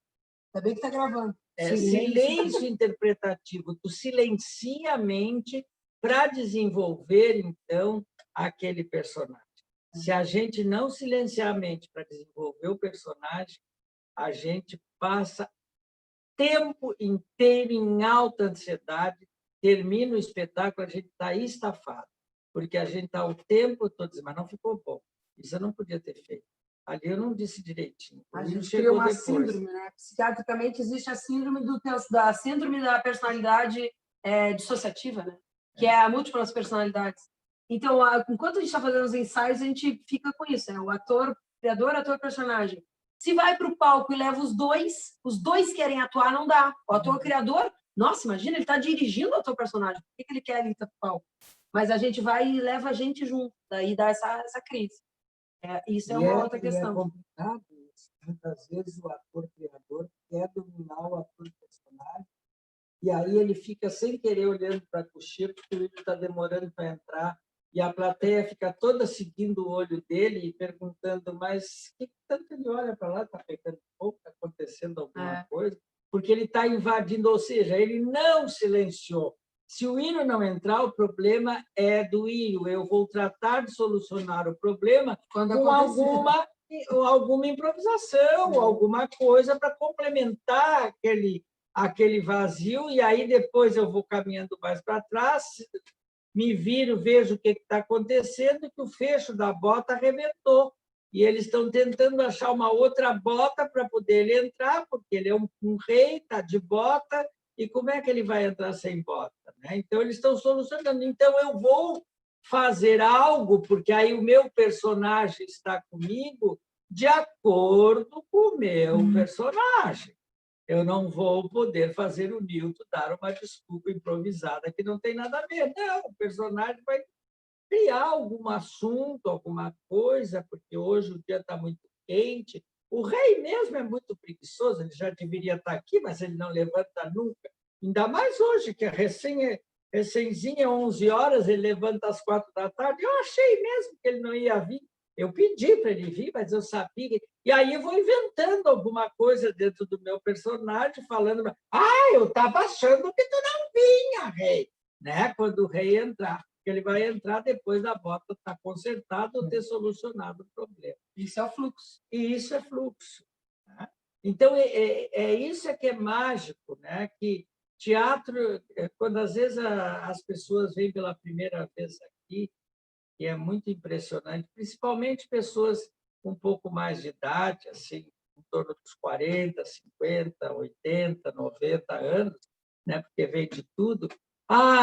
S4: bem que está gravando.
S2: Silêncio interpretativo. Tu silencia a mente para desenvolver, então, aquele personagem. Se a gente não silenciar a mente para desenvolver o personagem, a gente passa tempo inteiro em alta ansiedade, termina o espetáculo, a gente está estafado, porque a gente está o tempo todo dizendo, mas não ficou bom, isso eu não podia ter feito. Ali eu não disse direitinho.
S4: A gente cria uma síndrome, né? Psiquiatricamente existe a síndrome da personalidade dissociativa, né? Que é a múltiplas personalidades. Então, enquanto a gente está fazendo os ensaios, a gente fica com isso, né? O ator, criador, ator, personagem. Se vai para o palco e leva os dois querem atuar, não dá. O ator, criador, nossa, imagina, ele está dirigindo o ator, personagem. Por que ele quer ir para o palco? Mas a gente vai e leva a gente junto, daí dá essa crise. Isso é uma outra questão.
S2: É complicado isso. Muitas vezes o ator, criador, quer dominar o ator, personagem, e aí ele fica sem querer olhando para a coxinha, porque ele está demorando para entrar, e a plateia fica toda seguindo o olho dele e perguntando, mas que tanto ele olha para lá, está pegando fogo, está acontecendo alguma coisa? Porque ele está invadindo, ou seja, ele não silenciou. Se o hino não entrar, o problema é do hino. Eu vou tratar de solucionar o problema com alguma improvisação, alguma coisa para complementar aquele vazio, e aí depois eu vou caminhando mais para trás, me viro, vejo o que está acontecendo, que o fecho da bota arrebentou. E eles estão tentando achar uma outra bota para poder ele entrar, porque ele é um rei, está de bota, e como é que ele vai entrar sem bota? Né? Então, eles estão solucionando. Então, eu vou fazer algo, porque aí o meu personagem está comigo de acordo com o meu personagem. Eu não vou poder fazer o Nilton dar uma desculpa improvisada que não tem nada a ver. Não, o personagem vai criar algum assunto, alguma coisa, porque hoje o dia está muito quente. O rei mesmo é muito preguiçoso, ele já deveria estar aqui, mas ele não levanta nunca. Ainda mais hoje, que é recenzinha, 11 horas, ele levanta às 4 da tarde. Eu achei mesmo que ele não ia vir. Eu pedi para ele vir, mas eu sabia. E aí eu vou inventando alguma coisa dentro do meu personagem, falando: eu estava achando que tu não vinha, rei, né? Quando o rei entrar. Porque ele vai entrar depois da bota estar consertada ou ter solucionado o problema.
S4: Isso é o fluxo.
S2: E isso é fluxo. Né? Então, isso que é mágico, né? Que teatro, quando às vezes as pessoas vêm pela primeira vez aqui, e é muito impressionante, principalmente pessoas com um pouco mais de idade, assim, em torno dos 40, 50, 80, 90 anos, né? Porque vem de tudo.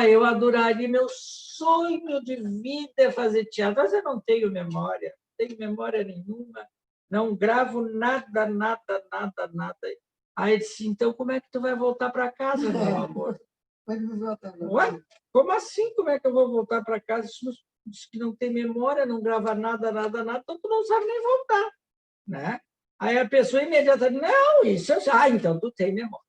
S2: Eu adoraria, meu sonho de vida é fazer teatro, mas eu não tenho memória, não tenho memória nenhuma, não gravo nada. Aí ele disse: então, como é que tu vai voltar para casa, meu amor? Ué? Como assim? Como é que eu vou voltar para casa? Diz que não tem memória, não grava nada, então tu não sabe nem voltar. Né? Aí a pessoa imediatamente: não, isso eu já. Então tu tem memória.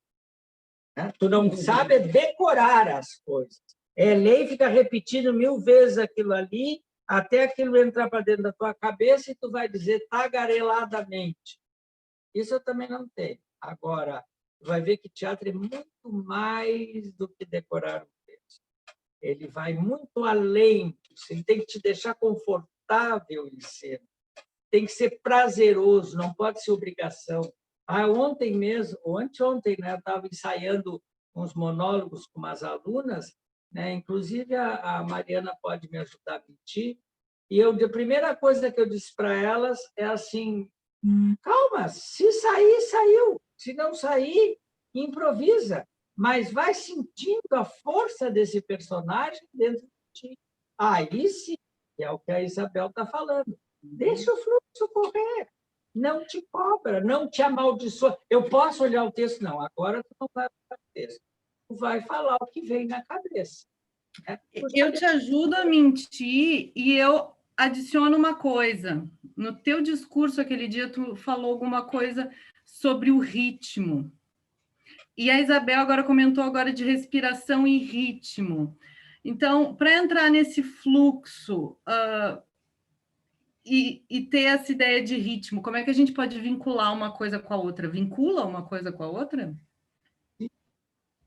S2: Né? Tu não sabe decorar as coisas. Lei, fica repetindo 1000 vezes aquilo ali, até aquilo entrar para dentro da tua cabeça e tu vai dizer tagareladamente. Isso eu também não tenho. Agora, tu vai ver que teatro é muito mais do que decorar um texto. Ele vai muito além disso. Ele tem que te deixar confortável em cena. Tem que ser prazeroso, não pode ser obrigação. Ontem mesmo, ou anteontem, né, eu estava ensaiando uns monólogos com umas alunas, né, inclusive a Mariana pode me ajudar a mentir, e a primeira coisa que eu disse para elas é assim: calma, se sair, saiu. Se não sair, improvisa. Mas vai sentindo a força desse personagem dentro de ti. Aí sim, é o que a Isabel está falando. Deixa o fluxo correr. Não te cobra, não te amaldiçoa. Eu posso olhar o texto? Não, agora tu não vai olhar o texto. Tu vai falar o que vem na cabeça. Né?
S1: Eu te ajudo a mentir e eu adiciono uma coisa. No teu discurso aquele dia, tu falou alguma coisa sobre o ritmo. E a Isabel agora comentou agora de respiração e ritmo. Então, para entrar nesse fluxo e ter essa ideia de ritmo, como é que a gente pode vincular uma coisa com a outra? Vincula uma coisa com a outra?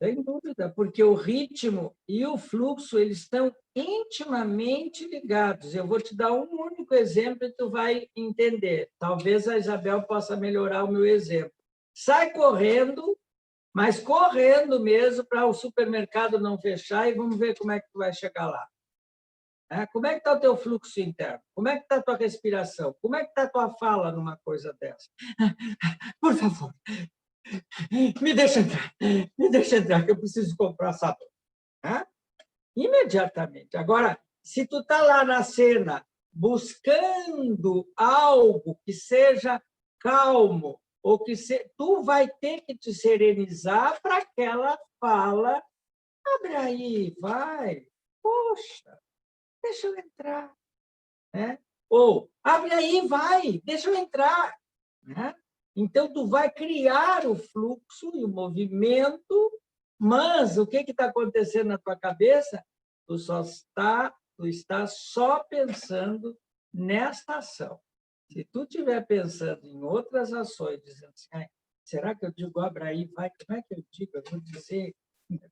S2: Sem dúvida, porque o ritmo e o fluxo eles estão intimamente ligados. Eu vou te dar um único exemplo e tu vai entender. Talvez a Isabel possa melhorar o meu exemplo. Sai correndo, mas correndo mesmo, para o supermercado não fechar, e vamos ver como é que tu vai chegar lá. Como é que está o teu fluxo interno? Como é que está a tua respiração? Como é que está a tua fala numa coisa dessa? Por favor, me deixa entrar, que eu preciso comprar sabão. Imediatamente. Agora, se tu está lá na cena buscando algo que seja calmo, ou tu vai ter que te serenizar para aquela fala: abre aí, vai, poxa, deixa eu entrar. Né? Ou, abre aí, vai, deixa eu entrar. Né? Então, tu vai criar o fluxo e o movimento, mas o que está acontecendo na tua cabeça? Tu está só pensando nesta ação. Se tu estiver pensando em outras ações, dizendo assim: será que eu digo abre aí, vai? Como é que eu digo? Eu vou dizer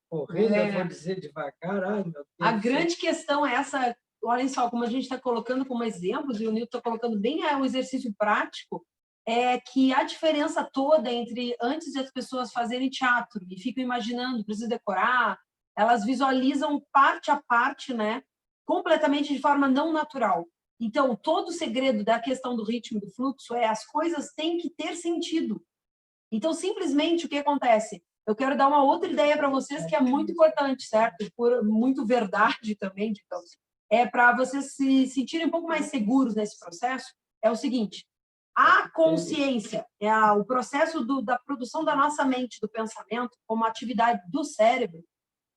S2: correndo, eu vou dizer devagar? Ai, meu Deus.
S4: A grande questão é essa. Olhem só, como a gente está colocando como exemplos, e o Nilton está colocando bem um exercício prático, é que a diferença toda entre antes de as pessoas fazerem teatro e ficam imaginando, precisam decorar, elas visualizam parte a parte, né, completamente de forma não natural. Então, todo o segredo da questão do ritmo e do fluxo é as coisas têm que ter sentido. Então, simplesmente, o que acontece? Eu quero dar uma outra ideia para vocês que é muito importante, certo? Por muito verdade também, digamos. Para vocês se sentirem um pouco mais seguros nesse processo, é o seguinte: a consciência, o processo da produção da nossa mente, do pensamento, como atividade do cérebro.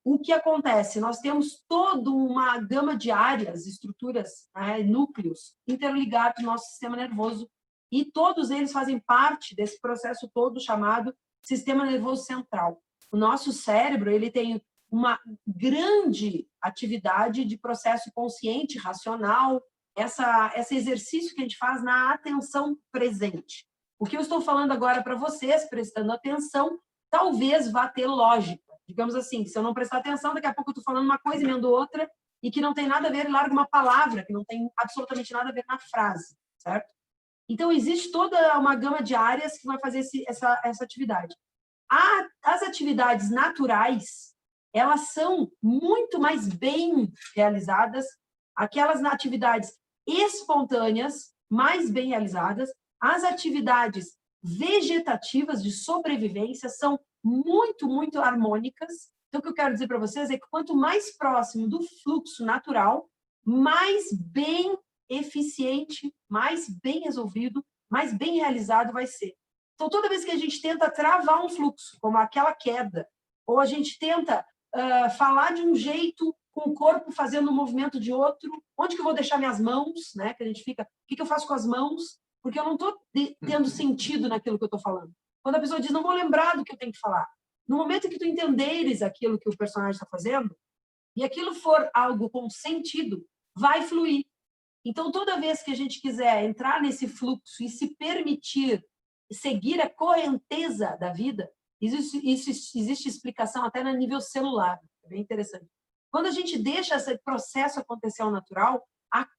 S4: O que acontece? Nós temos toda uma gama de áreas, estruturas, né, núcleos interligados no nosso sistema nervoso, e todos eles fazem parte desse processo todo chamado sistema nervoso central. O nosso cérebro ele tem uma grande atividade de processo consciente, racional, esse exercício que a gente faz na atenção presente. O que eu estou falando agora para vocês, prestando atenção, talvez vá ter lógica. Digamos assim, se eu não prestar atenção, daqui a pouco eu estou falando uma coisa e emendo outra, e que não tem nada a ver, e largo uma palavra, que não tem absolutamente nada a ver na frase, certo? Então, existe toda uma gama de áreas que vai fazer essa atividade. As atividades naturais, elas são muito mais bem realizadas, aquelas atividades espontâneas, mais bem realizadas, as atividades vegetativas de sobrevivência são muito, muito harmônicas. Então, o que eu quero dizer para vocês é que quanto mais próximo do fluxo natural, mais bem eficiente, mais bem resolvido, mais bem realizado vai ser. Então, toda vez que a gente tenta travar um fluxo, como aquela queda, ou a gente tenta falar de um jeito com o corpo fazendo um movimento de outro, onde que eu vou deixar minhas mãos, né? Que a gente fica, o que eu faço com as mãos? Porque eu não estou tendo sentido naquilo que eu estou falando. Quando a pessoa diz, não vou lembrar do que eu tenho que falar. No momento que tu entenderes aquilo que o personagem está fazendo, e aquilo for algo com sentido, vai fluir. Então, toda vez que a gente quiser entrar nesse fluxo e se permitir seguir a correnteza da vida, existe explicação até no nível celular, é bem interessante. Quando a gente deixa esse processo acontecer ao natural,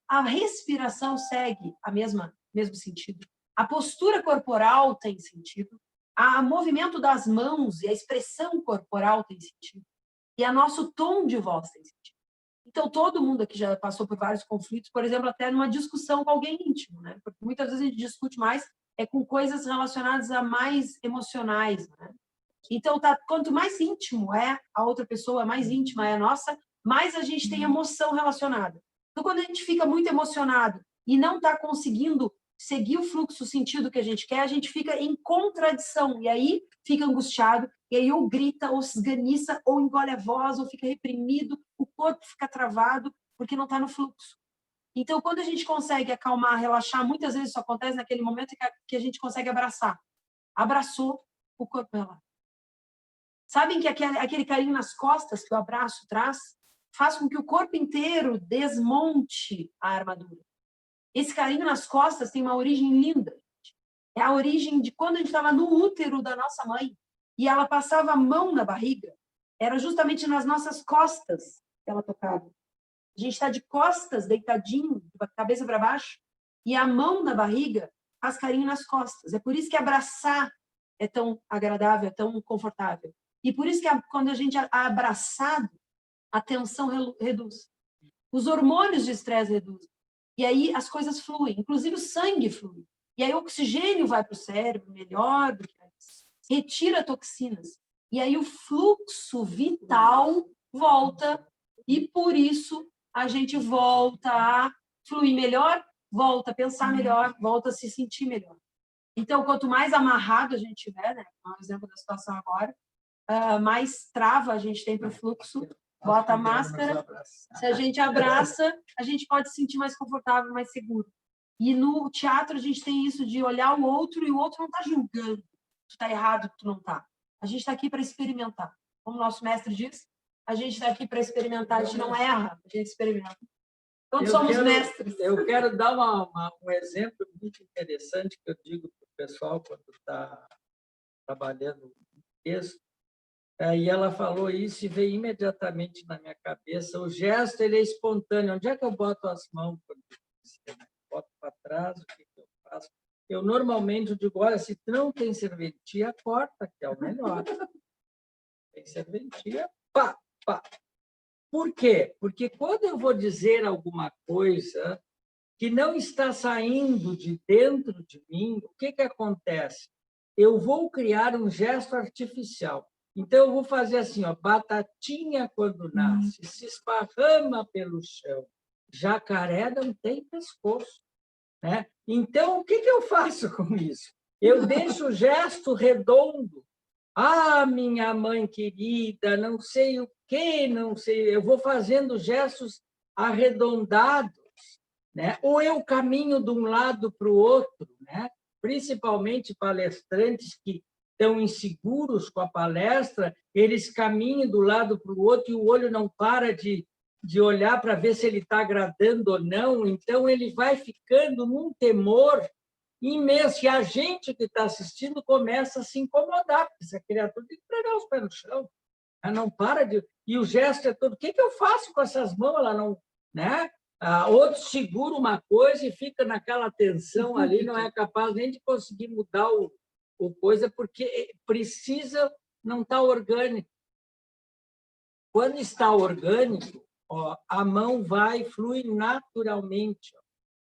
S4: a respiração segue a mesmo sentido. A postura corporal tem sentido. O movimento das mãos e a expressão corporal tem sentido. E o nosso tom de voz tem sentido. Então, todo mundo aqui já passou por vários conflitos, por exemplo, até numa discussão com alguém íntimo, né? Porque muitas vezes a gente discute mais com coisas relacionadas a mais emocionais, né? Então, quanto mais íntimo é a outra pessoa, mais íntima é a nossa, mais a gente tem emoção relacionada. Então, quando a gente fica muito emocionado e não está conseguindo seguir o fluxo, o sentido que a gente quer, a gente fica em contradição, e aí fica angustiado, e aí ou grita, ou se esganiça, ou engole a voz, ou fica reprimido, o corpo fica travado, porque não está no fluxo. Então, quando a gente consegue acalmar, relaxar, muitas vezes isso acontece naquele momento que a gente consegue abraçar. Abraçou, o corpo relaxa. Sabem que aquele carinho nas costas que o abraço traz, faz com que o corpo inteiro desmonte a armadura. Esse carinho nas costas tem uma origem linda. É a origem de quando a gente estava no útero da nossa mãe e ela passava a mão na barriga. Era justamente nas nossas costas que ela tocava. A gente está de costas, deitadinho, de cabeça para baixo, e a mão na barriga faz carinho nas costas. É por isso que abraçar é tão agradável, é tão confortável. E por isso que quando a gente é abraçado, a tensão reduz. Os hormônios de estresse reduzem. E aí as coisas fluem, inclusive o sangue flui. E aí o oxigênio vai para o cérebro melhor do que antes. Retira toxinas. E aí o fluxo vital volta e por isso a gente volta a fluir melhor, volta a pensar melhor, volta a se sentir melhor. Então, quanto mais amarrado a gente tiver, né, um exemplo da situação agora, mais trava a gente tem para o fluxo, bota a máscara. Se a gente abraça, a gente pode se sentir mais confortável, mais seguro. E no teatro a gente tem isso de olhar o outro e o outro não está julgando. Tu está errado, tu não está. A gente está aqui para experimentar. Como o nosso mestre diz, a gente está aqui para experimentar, a gente não erra, a gente experimenta. Todos somos mestres.
S2: Eu quero dar um exemplo muito interessante que eu digo para o pessoal quando está trabalhando no texto. E ela falou isso e veio imediatamente na minha cabeça. O gesto ele é espontâneo. Onde é que eu boto as mãos? Boto para trás, o que eu faço? Eu normalmente digo, olha, se não tem serventia, corta, que é o melhor. Tem serventia, pá, pá. Por quê? Porque quando eu vou dizer alguma coisa que não está saindo de dentro de mim, o que acontece? Eu vou criar um gesto artificial. Então, eu vou fazer assim, ó, batatinha quando nasce, se esparrama pelo chão. Jacaré não tem pescoço, né? Então, o que eu faço com isso? Eu deixo o gesto redondo. Ah, minha mãe querida, não sei o quê, não sei. Eu vou fazendo gestos arredondados, né? Ou eu caminho de um lado para o outro, né? Principalmente palestrantes que estão inseguros com a palestra, eles caminham do lado para o outro e o olho não para de de olhar para ver se ele está agradando ou não, então ele vai ficando num temor imenso. E a gente que está assistindo começa a se incomodar, porque essa criatura tem que pregar os pés no chão. Ela não para de... E o gesto é todo... O que eu faço com essas mãos? Ela não... Né? Outro segura uma coisa e fica naquela tensão ali, não é capaz nem de conseguir mudar o coisa, porque precisa, não está orgânico. Quando está orgânico, ó, a mão flui naturalmente. Ó.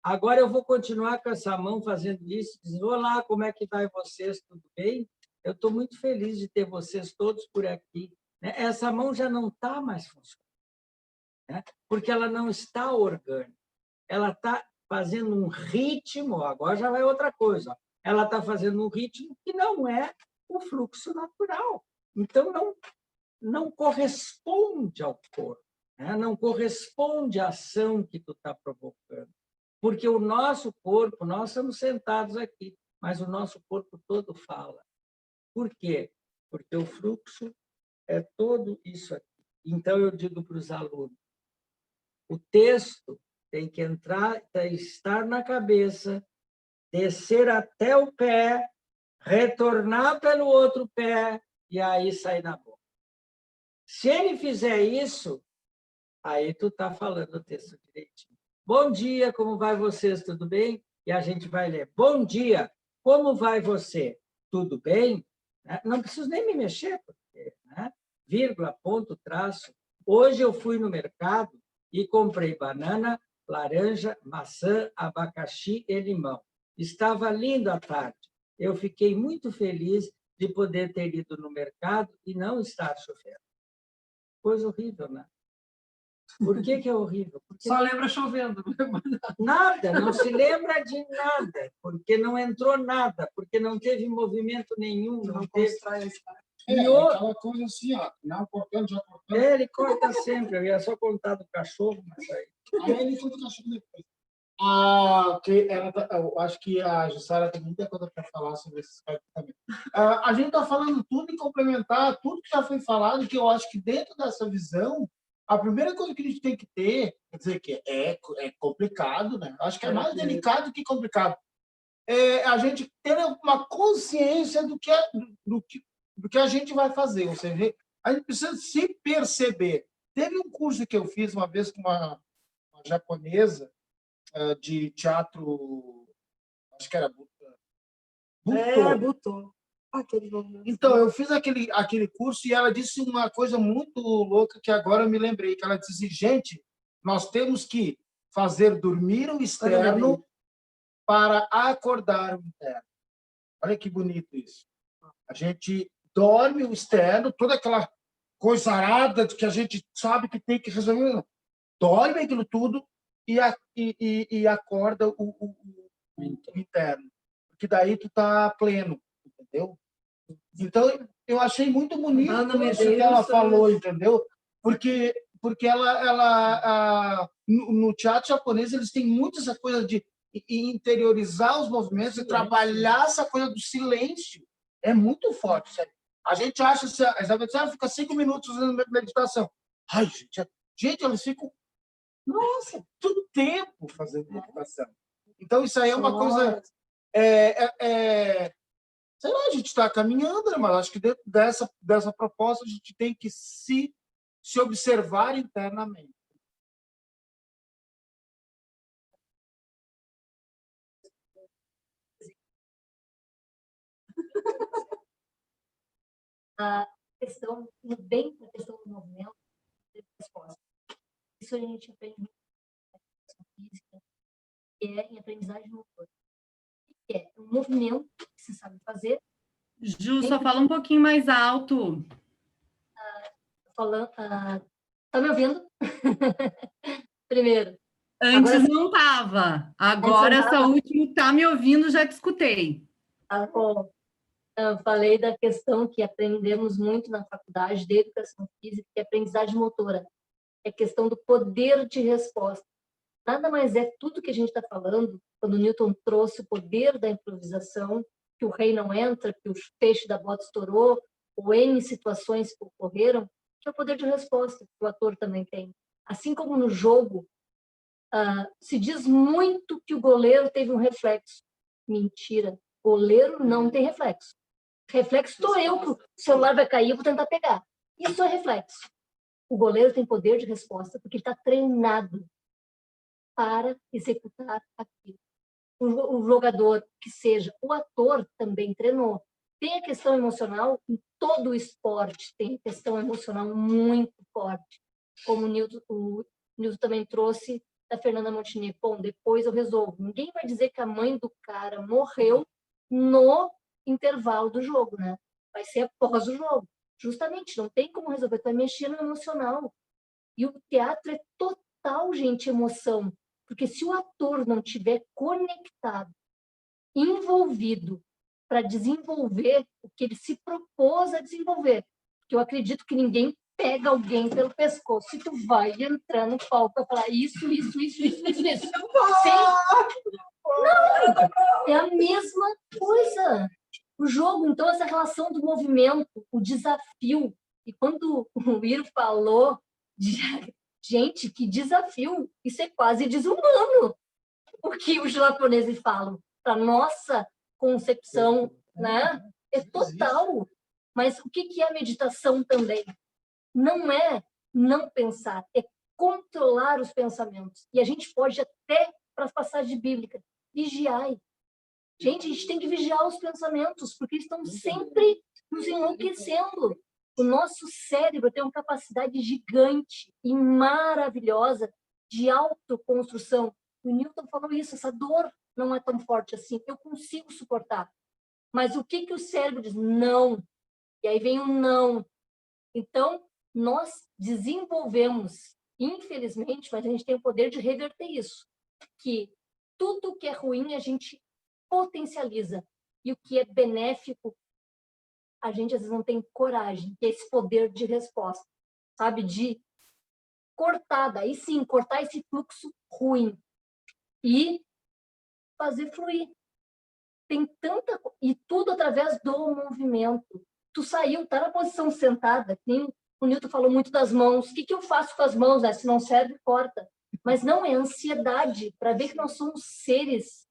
S2: Agora eu vou continuar com essa mão fazendo isso, dizendo, olá, como é que vai vocês, tudo bem? Eu estou muito feliz de ter vocês todos por aqui. Essa mão já não está mais funcionando, né? Porque ela não está orgânica. Ela está fazendo um ritmo, agora já vai outra coisa, ó. Ela está fazendo um ritmo que não é o fluxo natural. Então, não corresponde ao corpo, né? Não corresponde à ação que tu está provocando. Porque o nosso corpo, nós estamos sentados aqui, mas o nosso corpo todo fala. Por quê? Porque o fluxo é todo isso aqui. Então, eu digo para os alunos, o texto tem que estar na cabeça, descer até o pé, retornar pelo outro pé e aí sair na boca. Se ele fizer isso, aí tu está falando o texto direitinho. Bom dia, como vai vocês? Tudo bem? E a gente vai ler. Bom dia, como vai você? Tudo bem? Não preciso nem me mexer, porque, né? Vírgula, ponto, traço. Hoje eu fui no mercado e comprei banana, laranja, maçã, abacaxi e limão. Estava lindo a tarde. Eu fiquei muito feliz de poder ter ido no mercado e não estar chovendo. Coisa horrível, né? Por que é horrível? Porque
S4: Só lembra chovendo.
S2: nada, não se lembra de nada, porque não entrou nada, porque não teve movimento nenhum. Não teve...
S6: Aquela coisa assim, ó, não cortando, já cortando.
S2: Ele corta sempre, eu ia só contar do cachorro, mas aí...
S6: Aí ele conta o cachorro depois. Eu acho que a Jussara tem muita coisa para falar sobre esse aspecto também. A gente está falando tudo e complementar tudo que já foi falado, que eu acho que dentro dessa visão, a primeira coisa que a gente tem que ter, quer dizer que é complicado, né? Acho que é mais delicado que complicado. É a gente ter uma consciência do que a gente vai fazer, ou seja, a gente precisa se perceber. Teve um curso que eu fiz uma vez com uma japonesa, de teatro, acho que era
S4: Butô.
S6: Então, eu fiz aquele curso e ela disse uma coisa muito louca que agora eu me lembrei, que ela disse, gente, nós temos que fazer dormir o externo para acordar o interno. Olha que bonito isso. A gente dorme o externo, toda aquela coisa arada que a gente sabe que tem que resolver, dorme aquilo tudo e acorda o interno, porque daí tu tá pleno, entendeu? Então eu achei muito bonito isso que ela falou, entendeu? Porque ela no teatro japonês eles têm muito essa coisa de interiorizar os movimentos e trabalhar essa coisa do silêncio. É muito forte, sério. A gente acha que a Isabel fica 5 minutos fazendo meditação. Ai, gente, eles ficam nossa, todo tempo fazendo meditação. Então, isso aí é uma coisa... sei lá, a gente está caminhando, né? Mas acho que dentro dessa proposta a gente tem que se observar internamente.
S7: A questão, bem a questão do movimento, de resposta. Isso a gente aprende muito na educação física, que é em aprendizagem motora. Que é um movimento que se sabe fazer.
S1: Ju, só fala um pouquinho mais alto.
S7: Tá me ouvindo? Primeiro.
S1: Antes
S7: Agora,
S1: não estava. Agora, essa última tá me ouvindo, já te escutei.
S7: Eu falei da questão que aprendemos muito na faculdade de educação física, que é aprendizagem motora. É a questão do poder de resposta. Nada mais é tudo que a gente está falando, quando o Newton trouxe o poder da improvisação, que o rei não entra, que o peixe da bota estourou, ou N situações que ocorreram, que é o poder de resposta, que o ator também tem. Assim como no jogo, se diz muito que o goleiro teve um reflexo. Mentira. Goleiro não tem reflexo. Reflexo estou eu, que o celular vai cair, eu vou tentar pegar. Isso é reflexo. O goleiro tem poder de resposta porque ele está treinado para executar aquilo. O jogador, que seja o ator, também treinou. Tem a questão emocional, em todo o esporte tem questão emocional muito forte. Como o Nilton também trouxe da Fernanda Montenegro. Bom, depois eu resolvo. Ninguém vai dizer que a mãe do cara morreu no intervalo do jogo, né? Vai ser após o jogo. Justamente, não tem como resolver, tu vai mexer no emocional. E o teatro é total, gente, emoção. Porque se o ator não tiver conectado, envolvido, para desenvolver o que ele se propôs a desenvolver, porque eu acredito que ninguém pega alguém pelo pescoço e tu vai entrar no palco para falar isso. Não, é a mesma coisa. O jogo, então, essa relação do movimento, o desafio. E quando o Iro falou de gente, que desafio, isso é quase desumano, o que os japoneses falam. Para nossa concepção, né? É total. Mas o que é a meditação também? Não é não pensar, é controlar os pensamentos. E a gente pode até, para as passagens bíblicas, vigiar. Gente, a gente tem que vigiar os pensamentos, porque eles estão sempre nos enlouquecendo. O nosso cérebro tem uma capacidade gigante e maravilhosa de autoconstrução. O Newton falou isso, essa dor não é tão forte assim, eu consigo suportar. Mas o que o cérebro diz? Não. E aí vem o não. Então, nós desenvolvemos, infelizmente, mas a gente tem o poder de reverter isso, que tudo que é ruim a gente potencializa, e o que é benéfico, a gente às vezes não tem coragem, que é esse poder de resposta, sabe? De cortar, daí sim, cortar esse fluxo ruim e fazer fluir. Tem tanta... E tudo através do movimento. Tu saiu, tá na posição sentada, o Newton falou muito das mãos. O que eu faço com as mãos, né? Se não serve, corta. Mas não é ansiedade, para ver que nós somos seres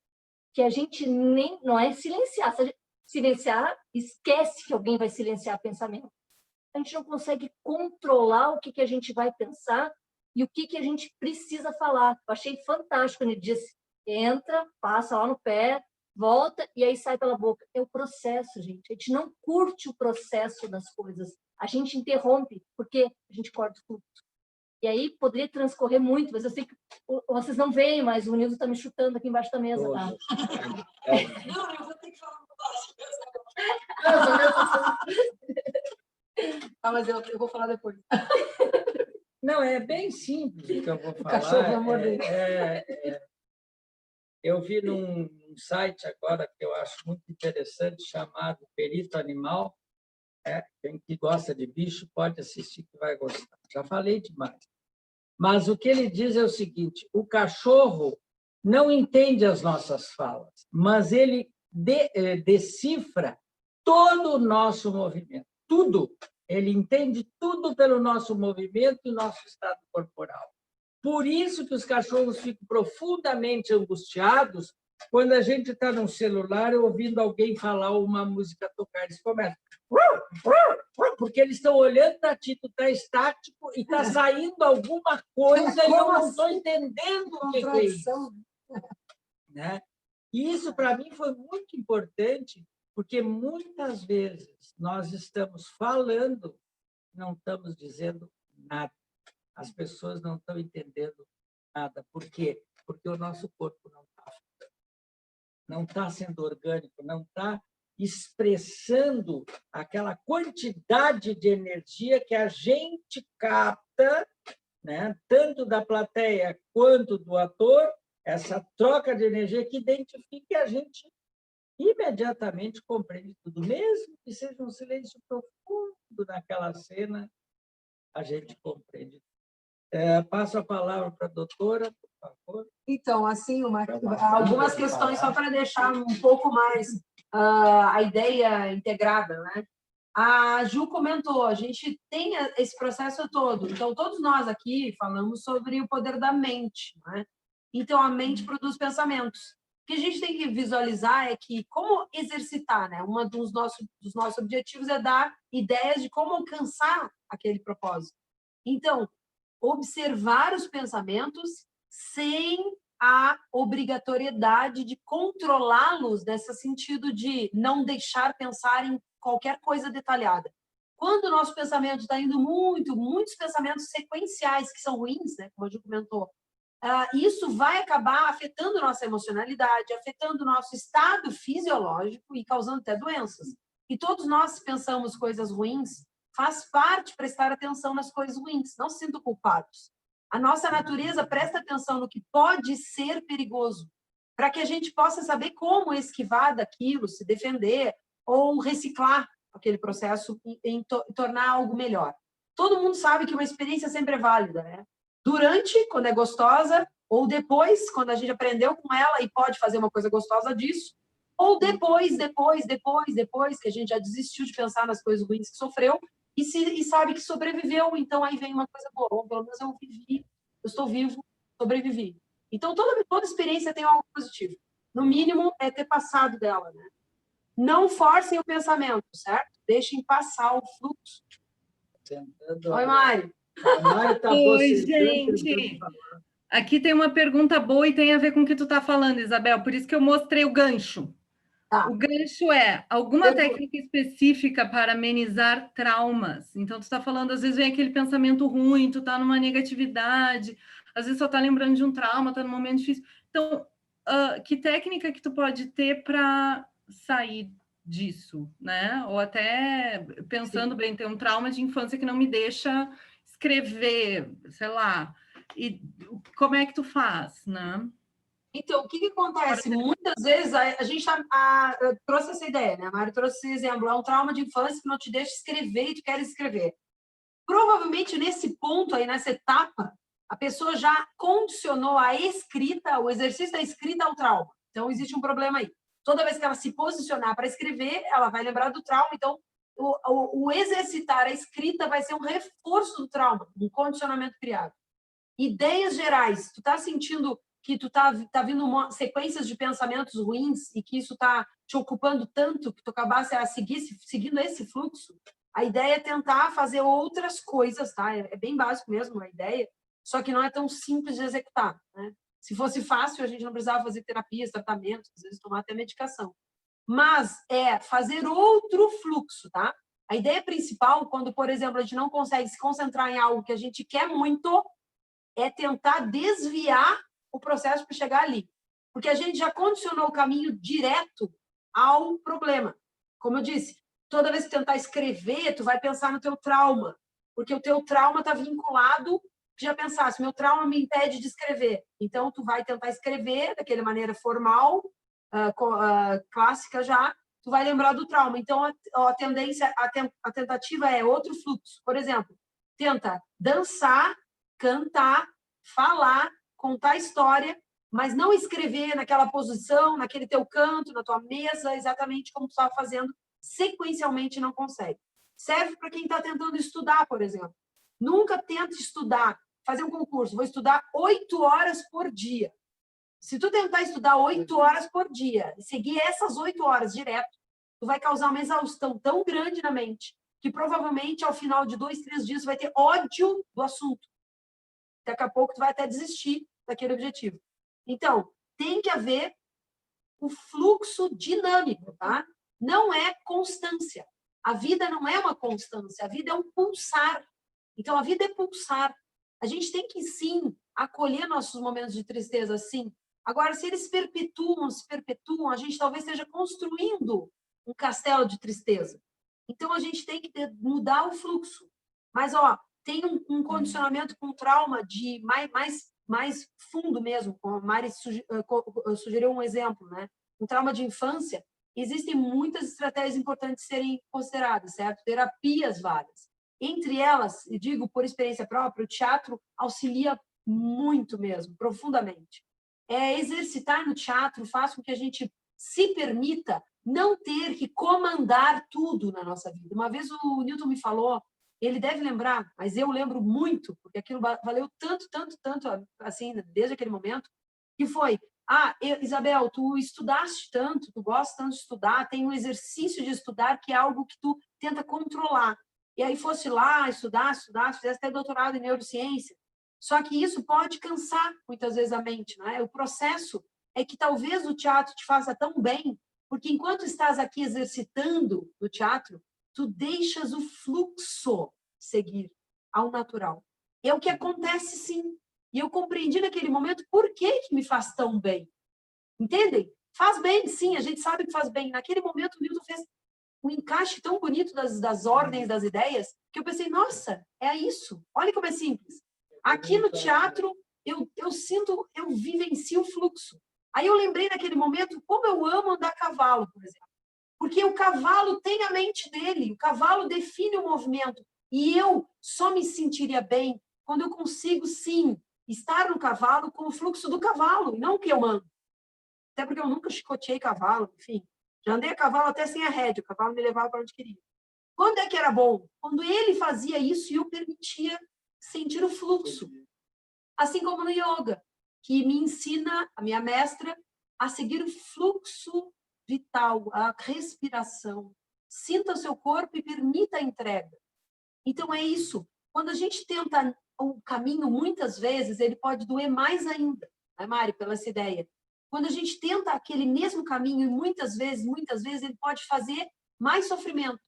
S7: que a gente nem... Não é silenciar. Se a gente silenciar, esquece que alguém vai silenciar pensamento. A gente não consegue controlar o que a gente vai pensar e o que a gente precisa falar. Eu achei fantástico quando ele disse, entra, passa lá no pé, volta e aí sai pela boca. É o processo, gente. A gente não curte o processo das coisas. A gente interrompe, porque a gente corta o fluxo. E aí poderia transcorrer muito, mas eu sei que vocês não veem, mas o Nilson está me chutando aqui embaixo da mesa. Tá?
S4: Não, eu vou ter que falar um negócio. Mas eu vou falar depois.
S2: Não, é bem simples o que eu vou falar.
S4: O cachorro vai morder.
S2: Eu vi num site agora que eu acho muito interessante, chamado Perito Animal. Quem que gosta de bicho pode assistir que vai gostar. Já falei demais. Mas o que ele diz é o seguinte, o cachorro não entende as nossas falas, mas ele decifra todo o nosso movimento, tudo. Ele entende tudo pelo nosso movimento e nosso estado corporal. Por isso que os cachorros ficam profundamente angustiados quando a gente está no celular ouvindo alguém falar uma música tocar. Eles começam... Porque eles estão olhando para ti, tu está estático e está saindo alguma coisa e eu não estou entendendo o que é isso. Né? E isso, para mim, foi muito importante, porque muitas vezes nós estamos falando, não estamos dizendo nada. As pessoas não estão entendendo nada. Por quê? Porque o nosso corpo não está sendo orgânico, não está expressando aquela quantidade de energia que a gente capta, né? Tanto da plateia quanto do ator, essa troca de energia que identifica e a gente imediatamente compreende tudo, mesmo que seja um silêncio profundo naquela cena, a gente compreende. Passo a palavra para a doutora, por favor.
S4: Então, assim, algumas questões só para deixar um pouco mais a ideia integrada, né? A Ju comentou, a gente tem esse processo todo. Então, todos nós aqui falamos sobre o poder da mente, né? Então, a mente produz pensamentos. O que a gente tem que visualizar é que como exercitar, né? Um dos nossos objetivos é dar ideias de como alcançar aquele propósito. Então, observar os pensamentos sem a obrigatoriedade de controlá-los, nesse sentido de não deixar pensar em qualquer coisa detalhada. Quando o nosso pensamento está indo muitos pensamentos sequenciais que são ruins, né, como a Ju comentou, isso vai acabar afetando nossa emocionalidade, afetando nosso estado fisiológico e causando até doenças. E todos nós pensamos coisas ruins, faz parte prestar atenção nas coisas ruins, não se sintam culpados. A nossa natureza presta atenção no que pode ser perigoso, para que a gente possa saber como esquivar daquilo, se defender ou reciclar aquele processo em tornar algo melhor. Todo mundo sabe que uma experiência sempre é válida, né? Durante, quando é gostosa, ou depois, quando a gente aprendeu com ela e pode fazer uma coisa gostosa disso, ou depois, que a gente já desistiu de pensar nas coisas ruins que sofreu e sabe que sobreviveu, então aí vem uma coisa boa, ou pelo menos eu vivi, eu estou vivo, sobrevivi. Então, toda experiência tem algo positivo. No mínimo, é ter passado dela, né? Não forcem o pensamento, certo? Deixem passar o fluxo. Oi, Mari.
S2: A Mari está
S1: Oi, gente. Aqui tem uma pergunta boa e tem a ver com o que tu está falando, Isabel, por isso que eu mostrei o gancho.
S4: Tá.
S1: O gancho é alguma técnica específica para amenizar traumas. Então, tu está falando, às vezes vem aquele pensamento ruim, tu está numa negatividade, às vezes só está lembrando de um trauma, está num momento difícil. Então, que técnica que tu pode ter para sair disso, né? Ou até pensando bem, ter um trauma de infância que não me deixa escrever, sei lá. E como é que tu faz, né?
S4: Então, o que acontece? Muitas vezes a gente trouxe essa ideia, né? A Mari trouxe esse exemplo. É um trauma de infância que não te deixa escrever e tu quer escrever. Provavelmente, nesse ponto aí, nessa etapa, a pessoa já condicionou a escrita, o exercício da escrita ao trauma. Então, existe um problema aí. Toda vez que ela se posicionar para escrever, ela vai lembrar do trauma. Então, o exercitar a escrita vai ser um reforço do trauma, um condicionamento criado. Ideias gerais. Tu está sentindo que tu tá vindo sequências de pensamentos ruins e que isso está te ocupando tanto que tu acabasse seguindo esse fluxo, a ideia é tentar fazer outras coisas, tá? É bem básico mesmo a ideia, só que não é tão simples de executar, né? Se fosse fácil, a gente não precisava fazer terapias, tratamentos, às vezes tomar até medicação. Mas é fazer outro fluxo, tá? A ideia principal, quando, por exemplo, a gente não consegue se concentrar em algo que a gente quer muito, é tentar desviar o processo para chegar ali. Porque a gente já condicionou o caminho direto ao problema. Como eu disse, toda vez que tentar escrever, tu vai pensar no teu trauma. Porque o teu trauma está vinculado, já pensasse, meu trauma me impede de escrever. Então, tu vai tentar escrever daquela maneira formal, clássica já, tu vai lembrar do trauma. Então, a tendência, a tentativa é outro fluxo. Por exemplo, tenta dançar, cantar, falar, contar história, mas não escrever naquela posição, naquele teu canto, na tua mesa, exatamente como tu estava fazendo, sequencialmente não consegue. Serve para quem está tentando estudar, por exemplo. Nunca tente estudar, fazer um concurso, vou estudar 8 horas por dia. Se tu tentar estudar 8 horas por dia e seguir essas 8 horas direto, tu vai causar uma exaustão tão grande na mente que provavelmente ao final de 2, 3 dias tu vai ter ódio do assunto. Daqui a pouco tu vai até desistir daquele objetivo. Então, tem que haver o fluxo dinâmico, tá? Não é constância. A vida não é uma constância, a vida é um pulsar. Então, a vida é pulsar. A gente tem que, sim, acolher nossos momentos de tristeza, sim. Agora, se eles se perpetuam, a gente talvez esteja construindo um castelo de tristeza. Então, a gente tem que mudar o fluxo. Mas, tem um condicionamento com trauma de mais fundo mesmo, como a Mari sugeriu um exemplo, né? Um trauma de infância, existem muitas estratégias importantes de serem consideradas, certo? Terapias várias. Entre elas, e digo por experiência própria, o teatro auxilia muito mesmo, profundamente. Exercitar no teatro faz com que a gente se permita não ter que comandar tudo na nossa vida. Uma vez o Newton me falou, ele deve lembrar, mas eu lembro muito, porque aquilo valeu tanto, assim, desde aquele momento, que foi, Isabel, tu estudaste tanto, tu gosta tanto de estudar, tem um exercício de estudar que é algo que tu tenta controlar. E aí fosse lá, estudar, fizesse até doutorado em neurociência. Só que isso pode cansar, muitas vezes, a mente, não é? O processo é que talvez o teatro te faça tão bem, porque enquanto estás aqui exercitando no teatro, tu deixas o fluxo seguir ao natural. É o que acontece, sim. E eu compreendi naquele momento por que me faz tão bem. Entendem? Faz bem, sim, a gente sabe que faz bem. Naquele momento, o Newton fez um encaixe tão bonito das ordens, das ideias, que eu pensei, nossa, é isso. Olha como é simples. Aqui no teatro, eu sinto, eu vivencio o fluxo. Aí eu lembrei naquele momento como eu amo andar a cavalo, por exemplo. Porque o cavalo tem a mente dele, o cavalo define o movimento. E eu só me sentiria bem quando eu consigo, sim, estar no cavalo com o fluxo do cavalo, e não o que eu ando. Até porque eu nunca chicoteei cavalo, enfim. Já andei a cavalo até sem a rédea, o cavalo me levava para onde queria. Quando é que era bom? Quando ele fazia isso e eu permitia sentir o fluxo. Assim como no yoga, que me ensina, a minha mestra, a seguir o fluxo vital, a respiração. Sinta o seu corpo e permita a entrega. Então, é isso. Quando a gente tenta o caminho, muitas vezes, ele pode doer mais ainda, né, Mari, pela essa ideia. Quando a gente tenta aquele mesmo caminho, e muitas vezes, ele pode fazer mais sofrimento.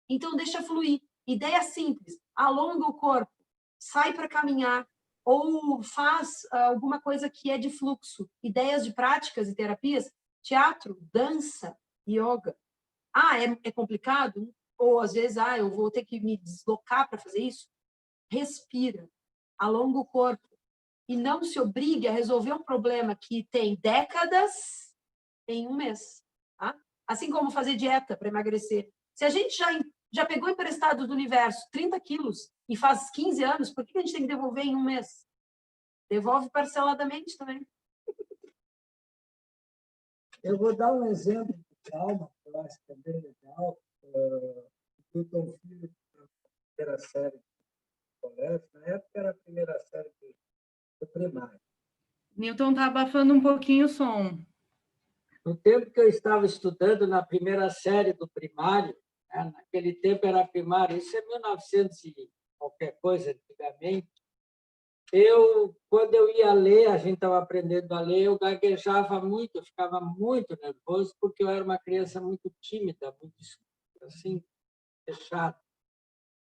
S4: Então, deixa fluir. Ideia simples. Alonga o corpo, sai para caminhar, ou faz alguma coisa que é de fluxo. Ideias de práticas e terapias, teatro, dança, yoga. É complicado? Ou, às vezes, eu vou ter que me deslocar para fazer isso? Respira, alonga o corpo. E não se obrigue a resolver um problema que tem décadas em um mês. Tá? Assim como fazer dieta para emagrecer. Se a gente já pegou emprestado do universo 30 quilos e faz 15 anos, por que a gente tem que devolver em um mês? Devolve parceladamente também.
S2: Eu vou dar um exemplo de calma, que eu acho que é bem legal. Eu tenho um filho na primeira série do colégio, na época era a primeira série do primário.
S1: Newton está abafando um pouquinho o som.
S2: No tempo que eu estava estudando na primeira série do primário, né, naquele tempo era primário, isso é 1900 e qualquer coisa, antigamente, quando eu ia ler, a gente estava aprendendo a ler, eu gaguejava muito, eu ficava muito nervoso, porque eu era uma criança muito tímida, muito assim, fechada.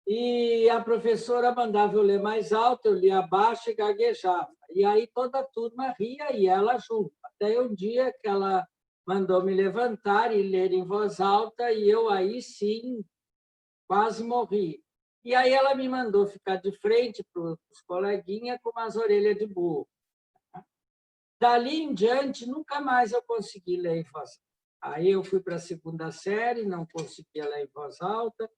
S2: E a professora mandava eu ler mais alto, eu lia baixo e gaguejava. E aí toda a turma ria e ela junto. Até um dia que ela mandou me levantar e ler em voz alta, e eu aí sim quase morri. E aí ela me mandou ficar de frente para os coleguinhas com umas orelhas de burro. Dali em diante, nunca mais eu consegui ler em voz alta. Aí eu fui para a segunda série, não conseguia ler em voz alta.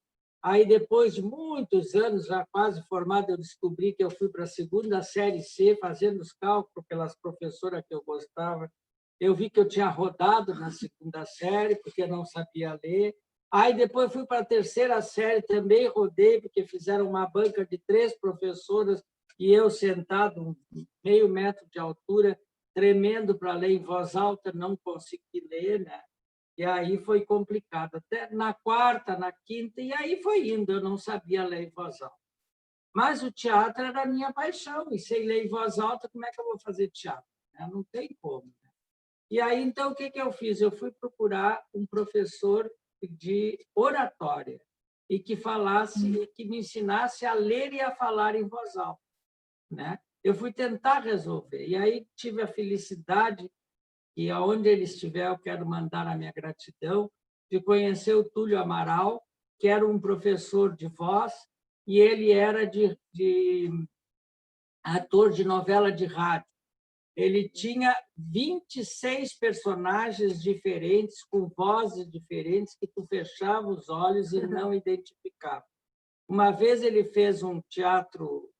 S2: Aí, depois de muitos anos, já quase formado, eu descobri que eu fui para a segunda série C, fazendo os cálculos pelas professoras que eu gostava. Eu vi que eu tinha rodado na segunda série, porque eu não sabia ler. Aí, depois, fui para a terceira série, também rodei, porque fizeram uma banca de 3 professoras e eu sentado, meio metro de altura, tremendo para ler em voz alta, não consegui ler, né? E aí foi complicado. Até na quarta, na quinta, e aí foi indo, eu não sabia ler em voz alta. Mas o teatro era a minha paixão, e sem ler em voz alta, como é que eu vou fazer teatro? Não tem como. E aí, então, o que eu fiz? Eu fui procurar um professor de oratória, e que me ensinasse a ler e a falar em voz alta, né? Eu fui tentar resolver, e aí tive a felicidade, e aonde ele estiver, eu quero mandar a minha gratidão, de conhecer o Túlio Amaral, que era um professor de voz, e ele era de ator de novela de rádio. Ele tinha 26 personagens diferentes, com vozes diferentes, que tu fechava os olhos e não identificava. Uma vez ele fez um teatro,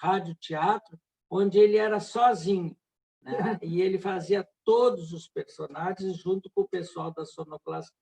S2: radioteatro, onde ele era sozinho, né? E ele fazia todos os personagens junto com o pessoal da sonoplastia.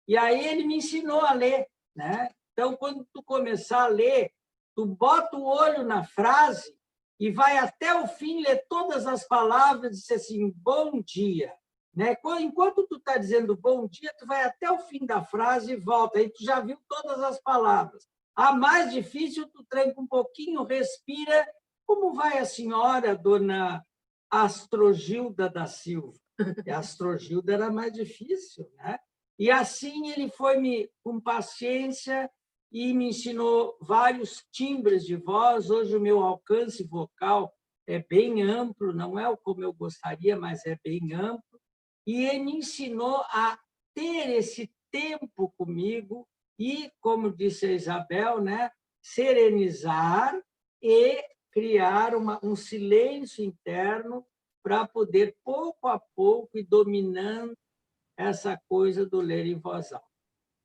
S2: E aí ele me ensinou a ler, né? Então, quando tu começar a ler, tu bota o olho na frase e vai até o fim ler todas as palavras e dizer assim, bom dia. Né? Enquanto tu está dizendo bom dia, tu vai até o fim da frase e volta. Aí tu já viu todas as palavras. A mais difícil, tu tranca um pouquinho, respira. Como vai a senhora, dona Astrogilda da Silva? E a Astrogilda era mais difícil, né? E assim ele foi com paciência e me ensinou vários timbres de voz. Hoje o meu alcance vocal é bem amplo, não é como eu gostaria, mas é bem amplo. E ele me ensinou a ter esse tempo comigo e, como disse a Isabel, né, serenizar e criar um silêncio interno para poder, pouco a pouco, ir dominando essa coisa do ler em voz alta.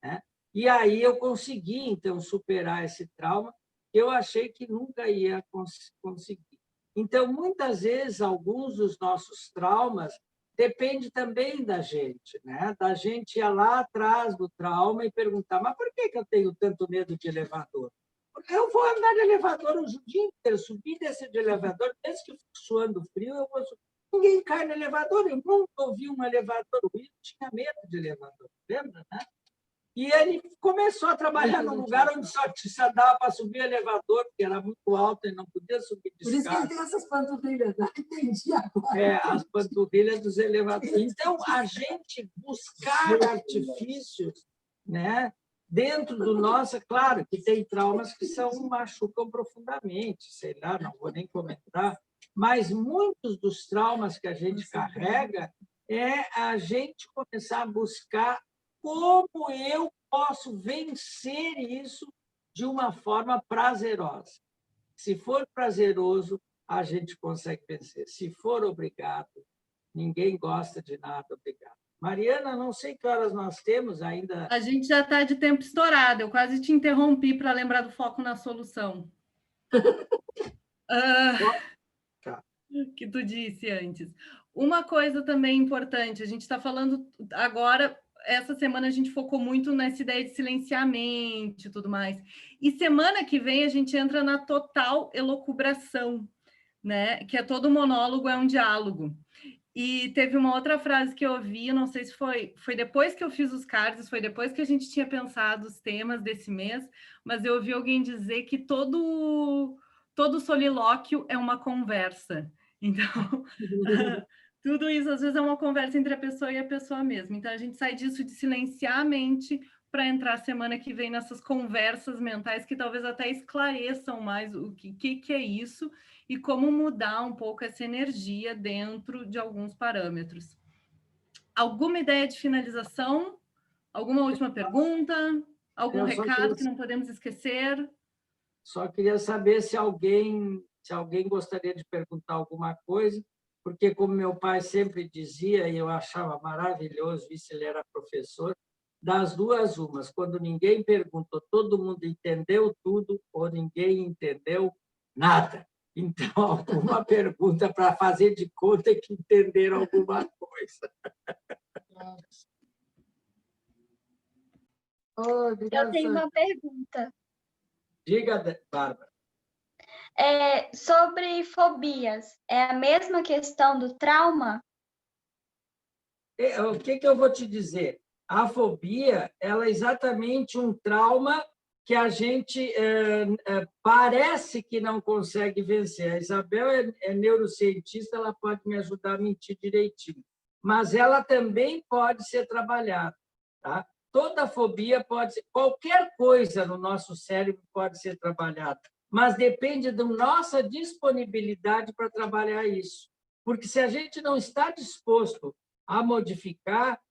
S2: Né? E aí eu consegui, então, superar esse trauma que eu achei que nunca ia conseguir. Então, muitas vezes, alguns dos nossos traumas depende também da gente, né? Da gente ir lá atrás do trauma e perguntar, mas por que eu tenho tanto medo de elevador? Porque eu vou andar de elevador o dia inteiro, subir e descer de elevador, desde que eu fico suando frio, eu vou subir. Ninguém cai no elevador, eu nunca ouvi um elevador ruim, eu tinha medo de elevador, lembra, né? E ele começou a trabalhar num lugar onde só dava para subir elevador, porque era muito alto e não podia subir de escada.
S4: Por isso que ele tem essas panturrilhas, né? Entendi agora.
S2: As panturrilhas dos elevadores. Então, a gente buscar artifícios, né, dentro do nosso... Claro que tem traumas que machucam profundamente, sei lá, não vou nem comentar, mas muitos dos traumas que a gente carrega é a gente começar a buscar como eu posso vencer isso de uma forma prazerosa. Se for prazeroso, a gente consegue vencer. Se for obrigado, ninguém gosta de nada obrigado. Mariana, não sei que horas nós temos ainda.
S1: A gente já está de tempo estourado. Eu quase te interrompi para lembrar do foco na solução. Que tu disse antes. Uma coisa também importante, a gente está falando agora, essa semana a gente focou muito nessa ideia de silenciamento e tudo mais. E semana que vem a gente entra na total elucubração, né? Que é todo monólogo é um diálogo. E teve uma outra frase que eu ouvi, não sei se foi depois que eu fiz os cards, foi depois que a gente tinha pensado os temas desse mês, mas eu ouvi alguém dizer que todo solilóquio é uma conversa. Então, tudo isso às vezes é uma conversa entre a pessoa e a pessoa mesma. Então, a gente sai disso de silenciar a mente para entrar semana que vem nessas conversas mentais que talvez até esclareçam mais o que é isso e como mudar um pouco essa energia dentro de alguns parâmetros. Alguma ideia de finalização? Alguma última pergunta? Algum recado que não podemos esquecer?
S2: Só queria saber se alguém gostaria de perguntar alguma coisa, porque, como meu pai sempre dizia, e eu achava maravilhoso isso, ele era professor, das duas umas, quando ninguém perguntou, todo mundo entendeu tudo, ou ninguém entendeu nada. Então, alguma pergunta para fazer de conta que entenderam alguma coisa.
S3: Eu tenho uma pergunta.
S2: Diga, Bárbara.
S3: Sobre fobias, é a mesma questão do trauma?
S2: O que eu vou te dizer? A fobia ela é exatamente um trauma que a gente parece que não consegue vencer. A Isabel é neurocientista, ela pode me ajudar a mentir direitinho, mas ela também pode ser trabalhada. Tá? Toda fobia pode ser, qualquer coisa no nosso cérebro pode ser trabalhada, mas depende da nossa disponibilidade para trabalhar isso. Porque se a gente não está disposto a modificar,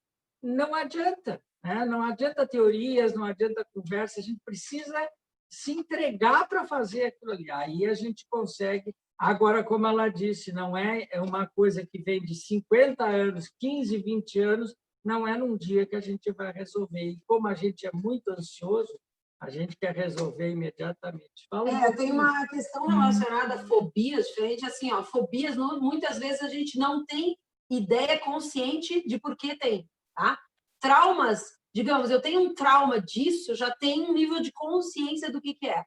S2: não adianta. Né? Não adianta teorias, não adianta conversa, a gente precisa se entregar para fazer aquilo ali. Aí a gente consegue. Agora, como ela disse, não é uma coisa que vem de 50 anos, 15, 20 anos, não é num dia que a gente vai resolver. E como a gente é muito ansioso, a gente quer resolver imediatamente.
S4: Tem uma questão relacionada a fobias, diferente assim, fobias, muitas vezes a gente não tem ideia consciente de por que tem, tá? Traumas, digamos, eu tenho um trauma disso, eu já tenho um nível de consciência do que é.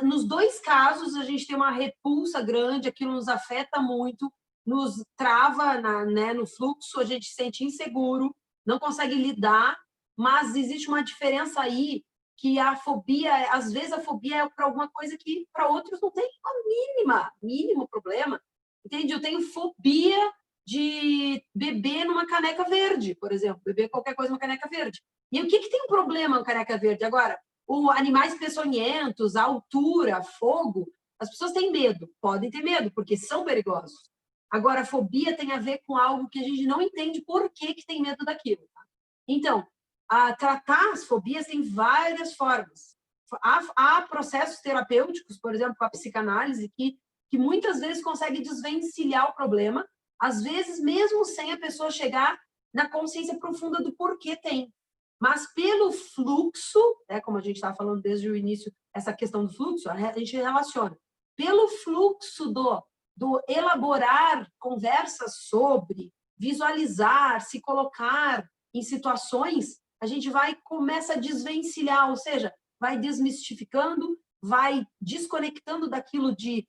S4: Nos dois casos, a gente tem uma repulsa grande, aquilo nos afeta muito, nos trava no fluxo, a gente se sente inseguro, não consegue lidar, mas existe uma diferença aí, que a fobia, às vezes a fobia é para alguma coisa que para outros não tem uma mínimo problema, entende? Eu tenho fobia de beber numa caneca verde, por exemplo, beber qualquer coisa numa caneca verde. E o que tem um problema na caneca verde? Agora, animais peçonhentos, a altura, fogo, as pessoas têm medo, podem ter medo, porque são perigosos. Agora, a fobia tem a ver com algo que a gente não entende por que tem medo daquilo. Tá? Então, tratar as fobias tem várias formas. Há processos terapêuticos, por exemplo, com a psicanálise, que muitas vezes consegue desvencilhar o problema, às vezes mesmo sem a pessoa chegar na consciência profunda do porquê tem. Mas pelo fluxo, como a gente estava falando desde o início, essa questão do fluxo, a gente relaciona. Pelo fluxo do elaborar conversas sobre, visualizar, se colocar em situações, a gente começa a desvencilhar, ou seja, vai desmistificando, vai desconectando daquilo de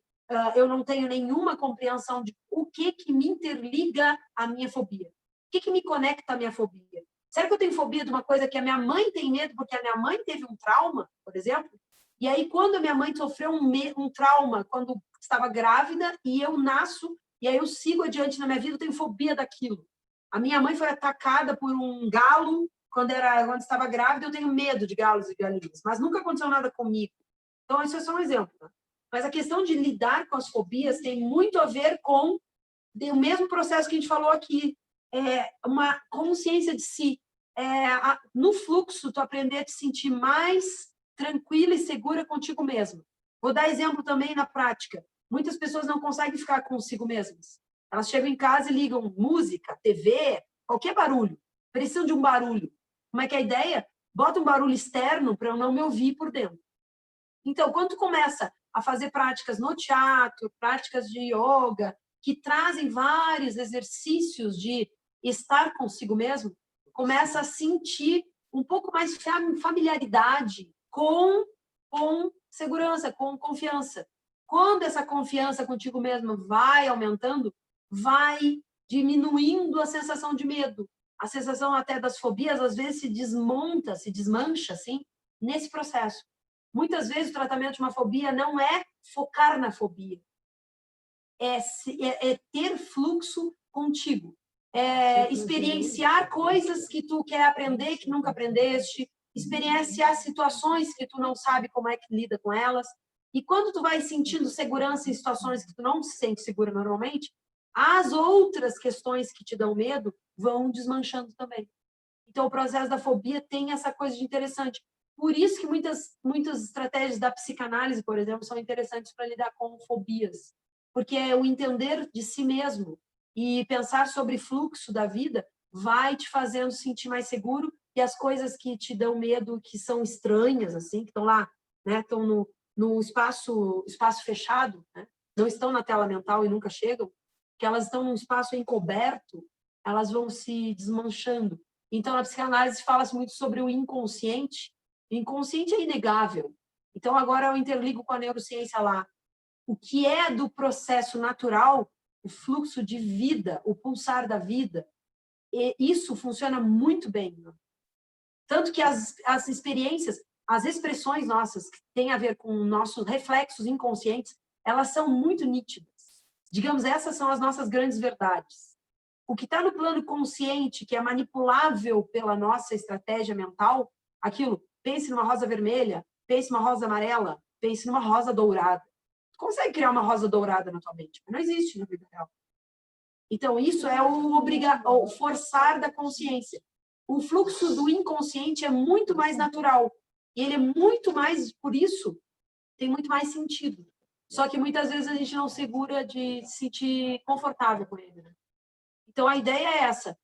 S4: eu não tenho nenhuma compreensão de o que me interliga à minha fobia. O que me conecta à minha fobia? Será que eu tenho fobia de uma coisa que a minha mãe tem medo porque a minha mãe teve um trauma, por exemplo? E aí, quando a minha mãe sofreu um trauma, quando estava grávida, e eu nasço, e aí eu sigo adiante na minha vida, eu tenho fobia daquilo. A minha mãe foi atacada por um galo quando estava grávida, eu tenho medo de galos e galinhas, mas nunca aconteceu nada comigo. Então, isso é só um exemplo. Tá? Mas a questão de lidar com as fobias tem muito a ver com o mesmo processo que a gente falou aqui, uma consciência de si. No fluxo, tu aprender a te sentir mais tranquila e segura contigo mesmo. Vou dar exemplo também na prática. Muitas pessoas não conseguem ficar consigo mesmas. Elas chegam em casa e ligam música, TV, qualquer barulho. Precisam de um barulho. Como é que é a ideia? Bota um barulho externo para eu não me ouvir por dentro. Então, quando tu começa a fazer práticas no teatro, práticas de yoga, que trazem vários exercícios de estar consigo mesmo, começa a sentir um pouco mais familiaridade com segurança, com confiança. Quando essa confiança contigo mesmo vai aumentando, vai diminuindo a sensação de medo. A sensação até das fobias, às vezes, se desmancha, assim, nesse processo. Muitas vezes, o tratamento de uma fobia não é focar na fobia. É ter fluxo contigo. Experienciar coisas que tu quer aprender, que nunca aprendeste. Experienciar situações que tu não sabe como é que lida com elas. E quando tu vai sentindo segurança em situações que tu não se sente segura normalmente, as outras questões que te dão medo vão desmanchando também. Então, o processo da fobia tem essa coisa de interessante. Por isso que muitas estratégias da psicanálise, por exemplo, são interessantes para lidar com fobias. Porque é o entender de si mesmo e pensar sobre fluxo da vida vai te fazendo sentir mais seguro, e as coisas que te dão medo, que são estranhas, assim, que estão lá, né, estão no espaço fechado, né, não estão na tela mental e nunca chegam, que elas estão num espaço encoberto, elas vão se desmanchando. Então, na psicanálise fala-se muito sobre o inconsciente. O inconsciente é inegável. Então, agora eu interligo com a neurociência lá. O que é do processo natural, o fluxo de vida, o pulsar da vida, isso funciona muito bem. Né? Tanto que as experiências, as expressões nossas, que têm a ver com nossos reflexos inconscientes, elas são muito nítidas. Digamos, essas são as nossas grandes verdades. O que está no plano consciente, que é manipulável pela nossa estratégia mental, aquilo, pense numa rosa vermelha, pense numa rosa amarela, pense numa rosa dourada. Tu consegue criar uma rosa dourada na tua mente, mas não existe na vida real. Então, isso é o forçar da consciência. O fluxo do inconsciente é muito mais natural. E ele é muito mais, por isso, tem muito mais sentido. Só que muitas vezes a gente não segura de se sentir confortável com ele. Né? Então, a ideia é essa.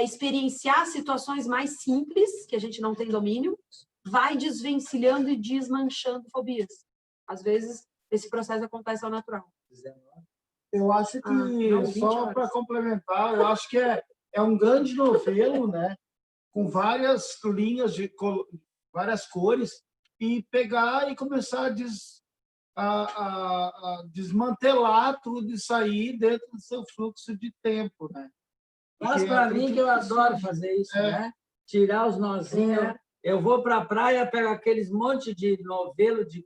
S4: Experienciar situações mais simples, que a gente não tem domínio, vai desvencilhando e desmanchando fobias. Às vezes, esse processo acontece ao natural.
S6: Eu acho que,
S4: não, 20
S6: só
S4: horas.
S6: para complementar, eu acho que é um grande novelo, né? Com várias linhas, várias cores, e pegar e começar a desmantelar tudo isso aí dentro do seu fluxo de tempo, né?
S2: Mas para mim, que eu adoro fazer isso, né? Tirar os nozinhos. Eu vou para a praia, pego aqueles monte de novelo, de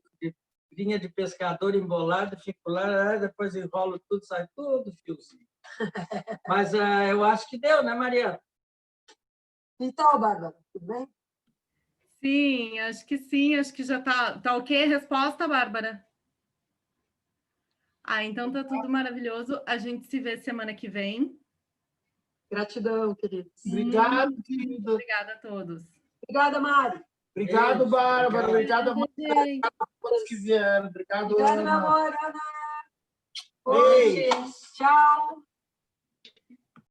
S2: linha de pescador embolado, fico lá, depois enrolo tudo, sai tudo fiozinho. Mas eu acho que deu, né, Maria?
S4: Então, Bárbara, tudo bem?
S1: Sim, acho que já tá ok a resposta, Bárbara? Então tá tudo maravilhoso. A gente se vê semana que vem.
S4: Gratidão, queridos.
S6: Obrigado,
S1: Muito
S6: querida.
S1: obrigada a todos.
S4: Obrigada, Mari.
S6: Obrigado, Bárbara. Obrigado a
S1: Gente.
S6: todos que vieram. Obrigado,
S4: Obrigada, meu
S6: Ana.
S4: amor, Ana.
S6: Beijo.
S4: Hoje, tchau.